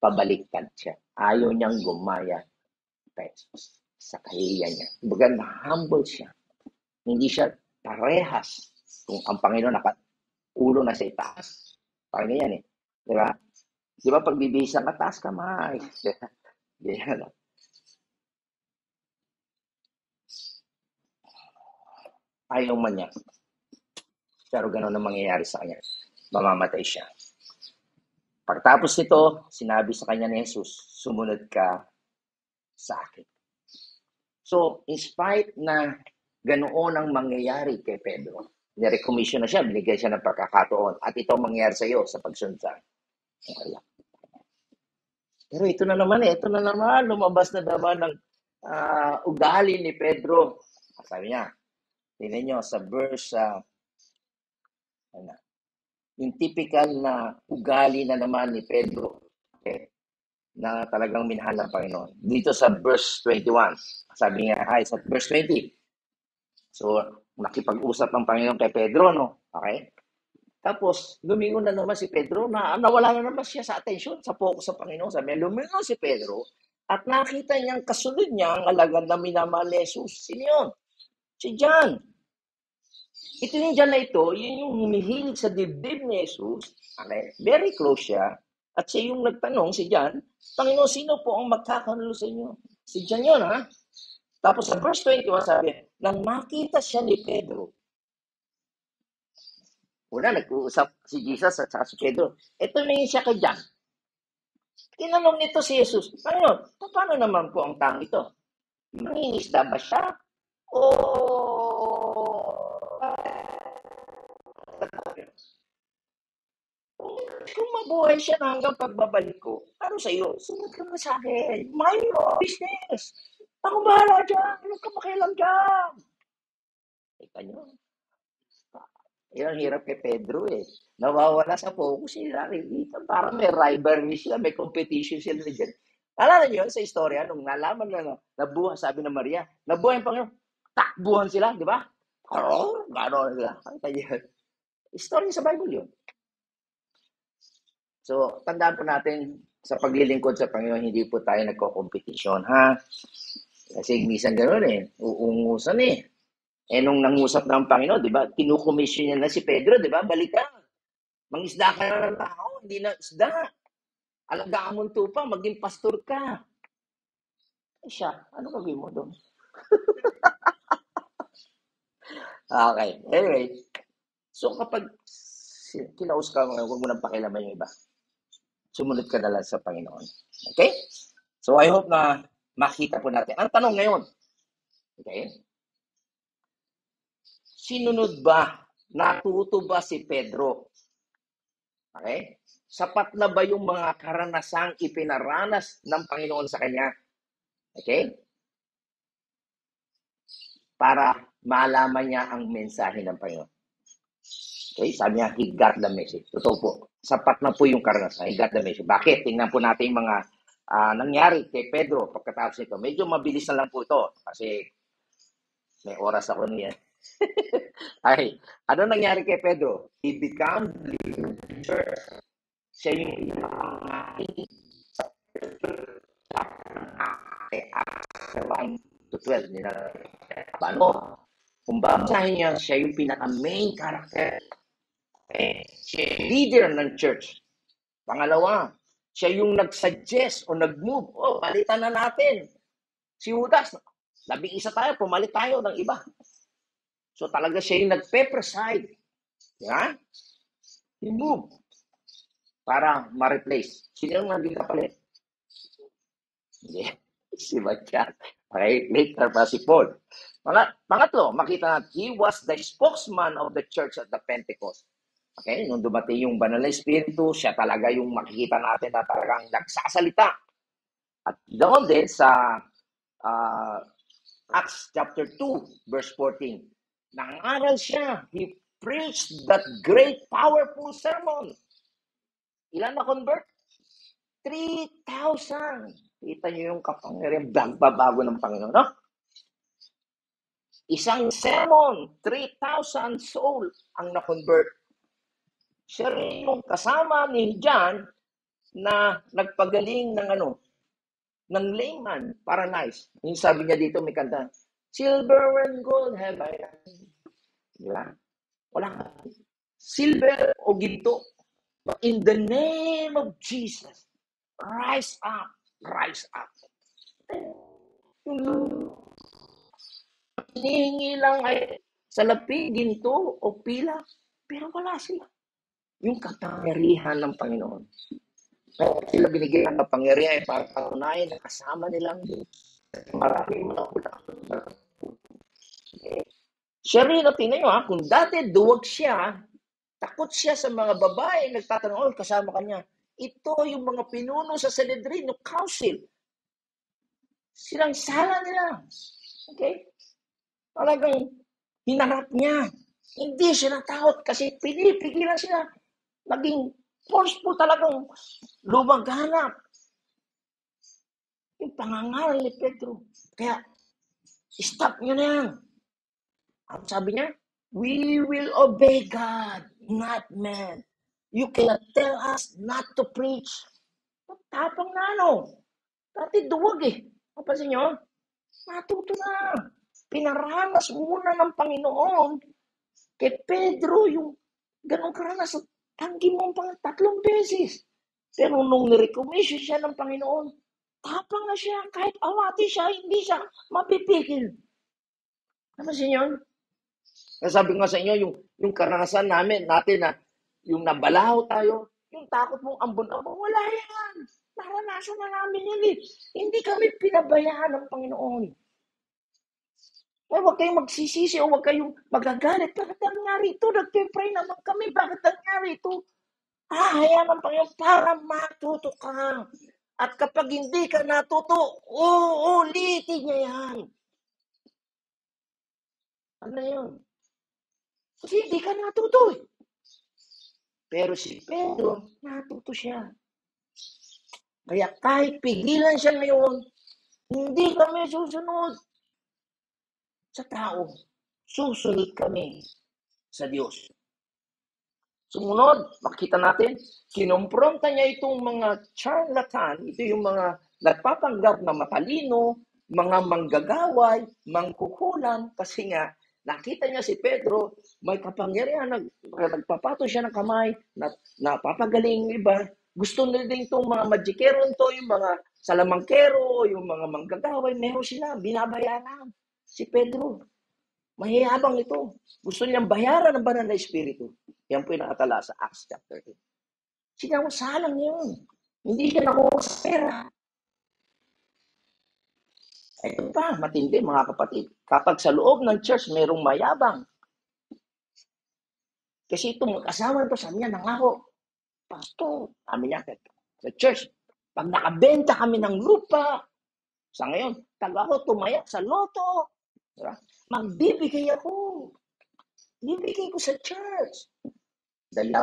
pabaliktad siya. Ayaw niyang gumaya kay Jesus sa kahihiyan niya. Kumbaga, na-humble siya. Hindi siya parehas kung ang Panginoon nakaulo na sa itaas. Parang ganyan eh. Di ba? Di ba pag bibisa ka, taas kamay. Ganyan. Ayaw man niya. Pero gano'n ang mangyayari sa kanya. Mamamatay siya. Pagtapos nito, sinabi sa kanya ni Jesus, sumunod ka sa akin. So, in spite na ganoon ang mangyayari kay Pedro, nirecommission na siya, binigay siya ng pagkakataon, at ito ang mangyayari sa iyo sa pagsunod. Pero ito na naman, lumabas na naman ng ugali ni Pedro. Sabi niya, tingnan nyo sa verse, yung typical na ugali na naman ni Pedro, okay, na talagang minahal ng Panginoon. Dito sa verse 21, sabi niya, sa verse 20, so nakipag-usap ng Panginoon kay Pedro, no? Okay? Tapos, lumingon na naman si Pedro, nawala na naman siya sa atensyon, sa focus sa Panginoon. Sabi niya, lumingon si Pedro, at nakita niyang kasunod niya ang alagad na minamahal ni Jesus. Sino yun? Si John. Ito yung John na ito, yun yung humihilig sa dibdib ni Jesus. Okay? Very close siya. At siya yung nagtanong, si John, Panginoon, sino po ang magkakanulo sa inyo? Si John yun, ha? Tapos sa verse 21, sabi, nang makita siya ni Pedro, una, nag-uusap si Jesus at si Pedro. Ito na siya kay John. Tinanong nito si Jesus, Panginoon, paano naman po ang tao ito? Mangingisda ba siya? O kung mabuhay siya na hanggang pagbabalik ko, ano sa iyo? Sunod ka na sa akin. Mind your business. Ako bahala dyan. Ano ka makialam dyan? Kita nyo. Yan ang hirap kay Pedro eh. Nawawala sa focus sila. Parang may rivalry sila, may competition sila dyan. Alala nyo sa istorya, nung nalaman na nabuhay, sabi ng Maria, nabuhay ang Panginoon, takbuhan sila, di ba? Gano'n sila. Istorya sa Bible yun. So, tandaan po natin, sa paglilingkod sa Panginoon, hindi po tayo nagko-competition, ha? Kasi minsan gano'n eh, uungusan eh. Nung nangusap ng Panginoon, di ba, kinukomisyon niya na si Pedro, di ba, balik ka. Mangisda ka na ng tao, hindi na isda. Alagaan mo tupa, maging pastor ka. Siya, ano gagawin mo doon? Okay, anyway. So kapag kinaus ka, huwag mo nang pakialaman yung iba. Sumunod ka na lang sa Panginoon. Okay? So I hope na makita po natin. Ang tanong ngayon, okay? Sinunod ba? Natuto ba si Pedro? Okay? Sapat na ba yung mga karanasang ipinaranas ng Panginoon sa kanya? Okay? Para malaman niya ang mensahe ng Panginoon. Okay? Sabi niya, he got the message. Totoo po. Sapat na po yung karanasan. He got the message. Bakit? Tingnan po natin yung mga nangyari kay Pedro pagkatapos nito. Medyo mabilis na lang po ito kasi may oras ako niyan. Ay, ano nangyari kay Pedro? He became leader. Siya yung 1 to 12 nila. Paano? Kung babasahin niya, siya yung pinaka-main character. Siya yung leader ng church. Pangalawa, siya yung nag-suggest o nag-move. Palitan na natin. Si Judas, 11 tayo, pumalit tayo ng iba. So talaga siya yung nagpe-preside. Yeah? He move para ma-replace. Sino yung naging kapalit? Hindi. Si Matyan. Okay, later pa si Paul. Pangatlo, makita natin, he was the spokesman of the church at the Pentecost. Okay, nung dumating yung banal na espiritu, siya talaga yung makikita natin na talagang nagsasalita. At doon din sa Acts chapter 2, verse 14, nangaral siya. He preached that great, powerful sermon. Ilan na convert? 3,000. Kita niyo yung kapangyarihan, bagbabago ng Panginoon, no? Isang sermon, 3,000 soul ang na-convert. Siya rin yung kasama ni John na nagpagaling ng ng layman, paralyzed. Yung sabi niya dito, may kanta, silver and gold have I. Diba? Wala. Silver o ginto. But in the name of Jesus, rise up, rise up. Hinihingi lang ay salapi, ginto o pila, pero wala sila. Yung kapangyarihan ng Panginoon. Kaya sila binigyan ng kapangyarihan para patunayan na kasama nilang maraming mga kulang. Siya rin, tingnan nyo kung dati duwag siya, takot siya sa mga babae, nagtatanong, kasama kanya. Ito yung mga pinuno sa Sanhedrin, no council. Silang sala nila. Okay? Talagang hinarap niya. Hindi siya natakot kasi pinipigilan sila. Naging forceful talagang lumaghanap. Yung pangangaral ni Pedro. Kaya, stop nyo na yan. Ang sabi niya, we will obey God, not man. You cannot tell us not to preach. Tapang na Dati duwag Napansin nyo? Natuto na. Pinaranas muna ng Panginoon kay Pedro yung ganong karanasan. Tanggi mo pang 3 beses. Pero nung nirekommission siya ng Panginoon, tapang na siya. Kahit awati siya, hindi siya mapipigil. Napansin nyo? Sabi nga sa inyo, yung karanasan natin na yung nabalaw tayo, yung takot mong ambon-ambon, wala yan. Naranasan na namin yan Hindi kami pinabayaan ng Panginoon. Huwag kayong magsisisi o huwag kayong magagalit. Bakit nangyari ito? Nagpe-pray naman kami. Bakit nangyari ito? Hayaan ng Panginoon para matuto ka. At kapag hindi ka natuto, ulitin niya yan. Ano yun? Kasi hindi ka natuto Pero si Pedro, natuto siya. Kaya kahit pigilan siya ngayon, hindi kami susunod sa tao. Susunod kami sa Diyos. Sumunod, makita natin, kinumpronta niya itong mga charlatan, ito yung mga nagpapanggap na matalino, mga manggagaway, mangkukulam, kasi nga, nakita niya si Pedro, may kapangyarihan, nagpapato siya ng kamay, napapagaling iba. Gusto nila din itong mga magikero ito, yung mga salamangkero, yung mga manggagaway, meron sila, binabayaran. Si Pedro, mahihapang ito. Gusto niyang bayaran ng banal na espiritu. Yan po yung nakatala sa Acts chapter 8. Sinawasalang yun. Hindi siya nakuha sa pera. Ito pa, matindi mga kapatid. Kapag sa loob ng church mayroong mayabang, kasi itong kasama ito, sabi niya, nangako, pastor, sabi niya, sa church, pag nakabenta kami ng lupa, sa ngayon, ako tumayak sa loto, diba? Magbibigay ako. Bibigay ko sa church. Dahil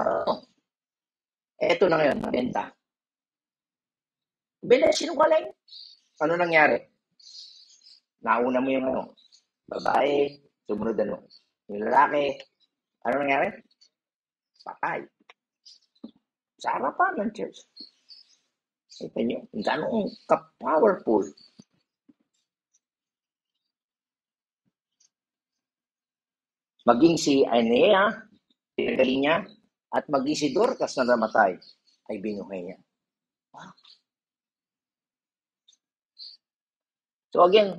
eto na ngayon, nabenta. Benta, sinungaling. Ano nangyari? Nauna mo yung babae, sumunod yung lalaki. Ano nangyari? Patay. Sa harapan ng church. Ito nyo, gano'ng ka-powerful. Maging si Aenea, pinagaling niya, at maging si Dorcas na namatay, ay binuhay niya. Wow. So again,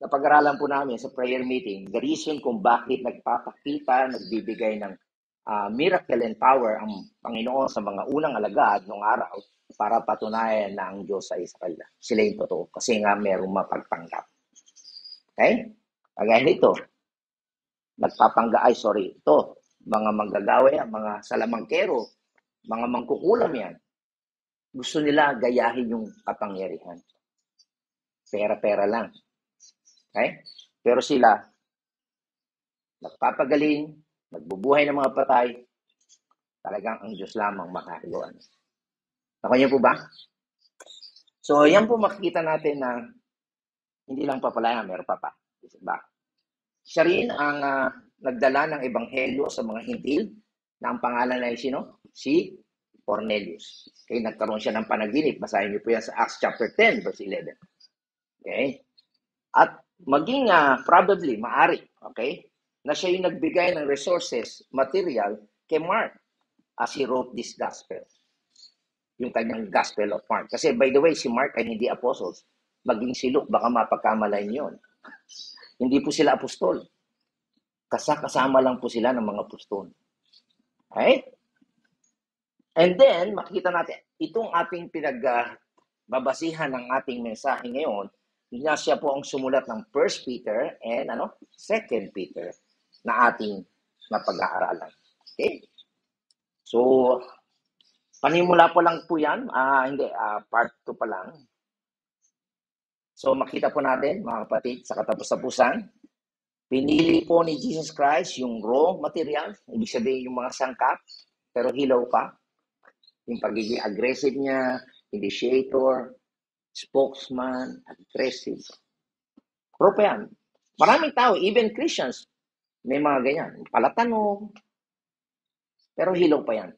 napag-aralan po namin sa prayer meeting, the reason kung bakit nagpapakita, nagbibigay ng miracle and power ang Panginoon sa mga unang alagad noong araw para patunayan na ang Diyos ay sa kanila. Sila yung totoo kasi nga merong mapagpanggap. Okay? Kagaya nito, ito, mga manggagawa yan, mga salamangkero, mga mangkukulam yan. Gusto nila gayahin yung kapangyarihan. Pera-pera lang. Okay? Pero sila, nagpapagaling, nagbubuhay ng mga patay, talagang ang Diyos lamang makakagawa. Nakuha po ba? So, yan po makikita natin na hindi lang papalaya, meron pa. Diba? Siya rin ang nagdala ng ebanghelyo sa mga hintil na ang pangalan ay sino? Si Cornelius. Okay, nagkaroon siya ng panaginip. Basahin niyo po yan sa Acts chapter 10, verse 11. Okay? At maging probably, maari, okay, na siya yung nagbigay ng resources, material, kay Mark as he wrote this gospel. Yung kanyang Gospel of Mark. Kasi by the way, si Mark ay hindi apostles. Maging si Luke, baka mapagkamalain yun. Hindi po sila apostol. Kasama lang po sila ng mga apostol. Okay? And then, makikita natin, itong ating pinagbabasihan ng ating mensahe ngayon, na siya po ang sumulat ng 1 Peter and 2 Peter na ating napag-aaralan. Okay? So, panimula po lang po yan. Part 2 pa lang. So, makita po natin, mga kapatid, sa katapos-tapusan, pinili po ni Jesus Christ yung raw material, ibig sabihin yung mga sangkap, pero hilaw pa. Yung pagiging aggressive niya, initiator, spokesman, aggressive. Pero pa yan. Maraming tao, even Christians, may mga ganyan. Palatanong, pero hilaw pa yan.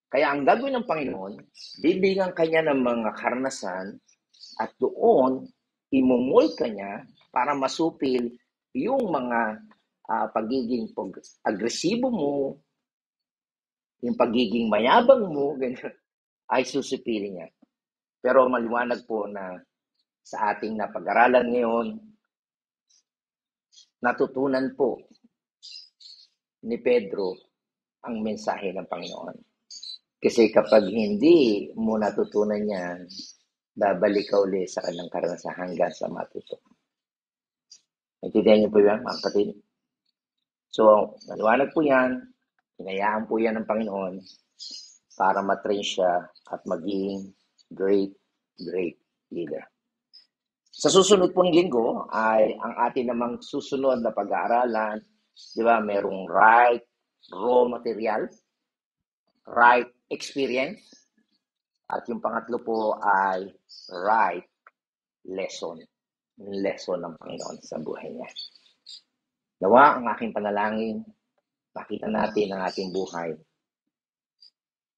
Kaya ang gagawin ng Panginoon, bibigyan kanya ng mga karanasan at doon, imumull kanya para masupil yung mga pagiging agresibo mo, yung pagiging mayabang mo, ganyan, ay susupilin niya. Pero maliwanag po na sa ating napag-aralan ngayon, natutunan po ni Pedro ang mensahe ng Panginoon. Kasi kapag hindi mo natutunan yan, babalik ka uli sa kanyang karanasan hanggang sa matuto. Naintindihan niyo po yan, mga kapatid? So, maliwanag po yan, hinayaan po yan ng Panginoon para matrain siya at maging great leader. Sa susunod pong linggo ay ang atin namang susunod na pag-aaralan, di ba, merong right raw material, right experience, at yung pangatlo po ay right lesson ng Panginoon sa buhay niya. Nawa ang aking panalangin, makita natin ang ating buhay.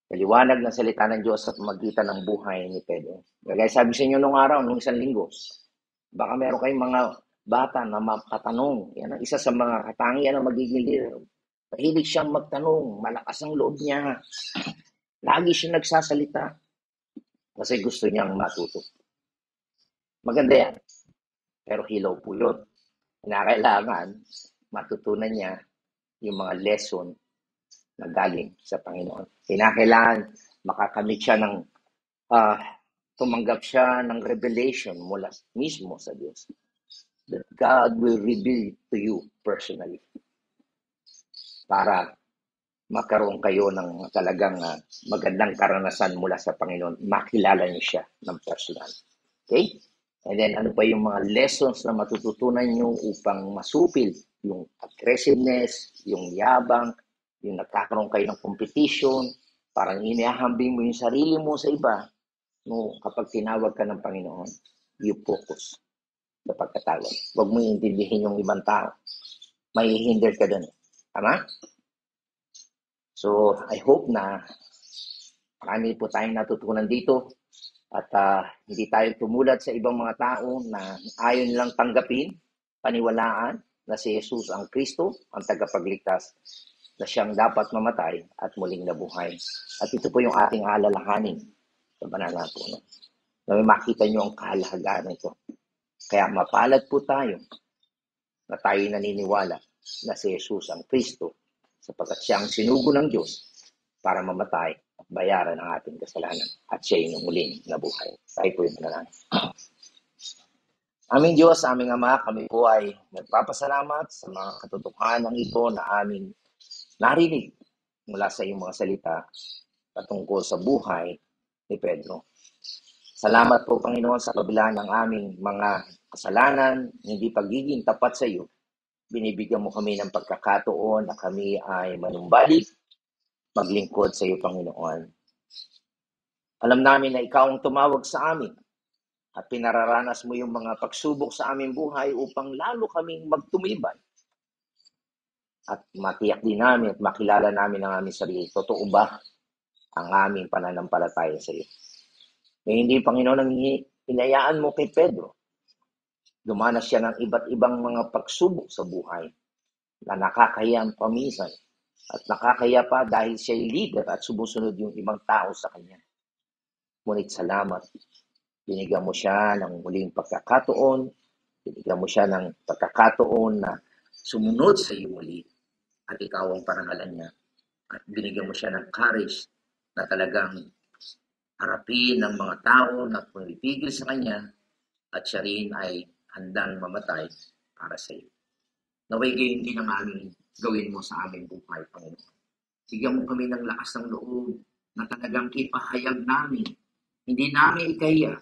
Maliwanag ng salita ng Diyos sa pamagitan ng buhay ni Pedro. Kaya sabi sa inyo nung araw, nung isang linggo, baka meron kayong mga bata na makatanong. Yan ang isa sa mga katangian ng magiging leader. Mahilig siyang magtanong, malakas ang loob niya. Lagi siya nagsasalita kasi gusto niyang matuto. Maganda yan. Pero hilaw po yun. Kailangan matutunan niya yung mga lesson na galing sa Panginoon. Kailangan makakamit siya ng tumanggap siya ng revelation mula mismo sa Diyos. That God will reveal to you personally. Para magkaroon kayo ng talagang magandang karanasan mula sa Panginoon. Makilala niyo siya ng personal. Okay? And then ano pa yung mga lessons na matututunan niyo upang masupil yung aggressiveness, yung yabang, yung nagkakaroon kayo ng competition, parang inihahambing mo yung sarili mo sa iba, no, kapag tinawag ka ng Panginoon, you focus sa pagkatawag. Huwag mo iintindihin yung ibang tao. Maihinder ka doon. Tama? So, I hope na marami po tayong natutunan dito at hindi tayo tumulad sa ibang mga tao na ayon lang tanggapin, paniwalaan na si Jesus ang Kristo, ang tagapagligtas, na siyang dapat mamatay at muling nabuhay. At ito po yung ating alalahanin sa banal na puno. Na may makita nyo ang kahalagahan nito. Kaya mapalad po tayo na tayo naniniwala na si Jesus ang Kristo sapagkat siya ang sinugo ng Diyos para mamatay at bayaran ang ating kasalanan at siya yung muling nabuhay. Tayo po yung manalangin. Aming Diyos, aming Ama, kami po ay nagpapasalamat sa mga katotohanan ito na aming narinig mula sa iyong mga salita patungkol sa buhay ni Pedro. Salamat po, Panginoon, sa kabila ng aming mga kasalanan, hindi pagiging tapat sa iyo. Binibigyan mo kami ng pagkakataon na kami ay manumbalik, maglingkod sa iyo, Panginoon. Alam namin na ikaw ang tumawag sa amin at pinararanas mo yung mga pagsubok sa aming buhay upang lalo kaming magtumibay. At matiyak din namin at makilala namin ang aming sarili. Totoo ba ang aming pananampalataya sa iyo? Kaya hindi, Panginoon, ang hinayaan mo kay Pedro. Dumanas siya ng iba't ibang mga pagsubok sa buhay na nakakahiyang pamisan at nakakaya pa dahil siya'y leader at sumusunod yung ibang tao sa kanya. Ngunit salamat, binigyan mo siya ng muling pagkakataon, binigyan mo siya ng pagkakataon na sumunod sa iyo muli at ikaw ang parangalan niya. At binigyan mo siya ng courage na talagang harapin ng mga tao na pumipigil sa kanya at siya rin ay handang mamatay para sa iyo. Naway gayon din ang aming gawin mo sa aming buhay, Panginoon. Bigyan mo kami ng lakas ng loob na talagang ipahayag namin. Hindi namin ikahiya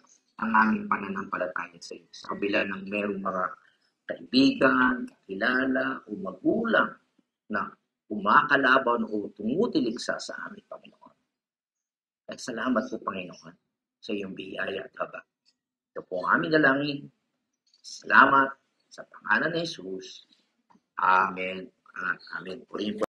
ang aming pananampalataya sa iyo. Sa kabila ng merong mga kaibigan, kakilala o magulang na umakalaban o tumutiligsa sa aming Panginoon. At salamat po, Panginoon, sa iyong biyaya at habag. Ito po ang aming dalangin. Salamat sa pangalan ni Jesus. Amen. Amen. Purihin po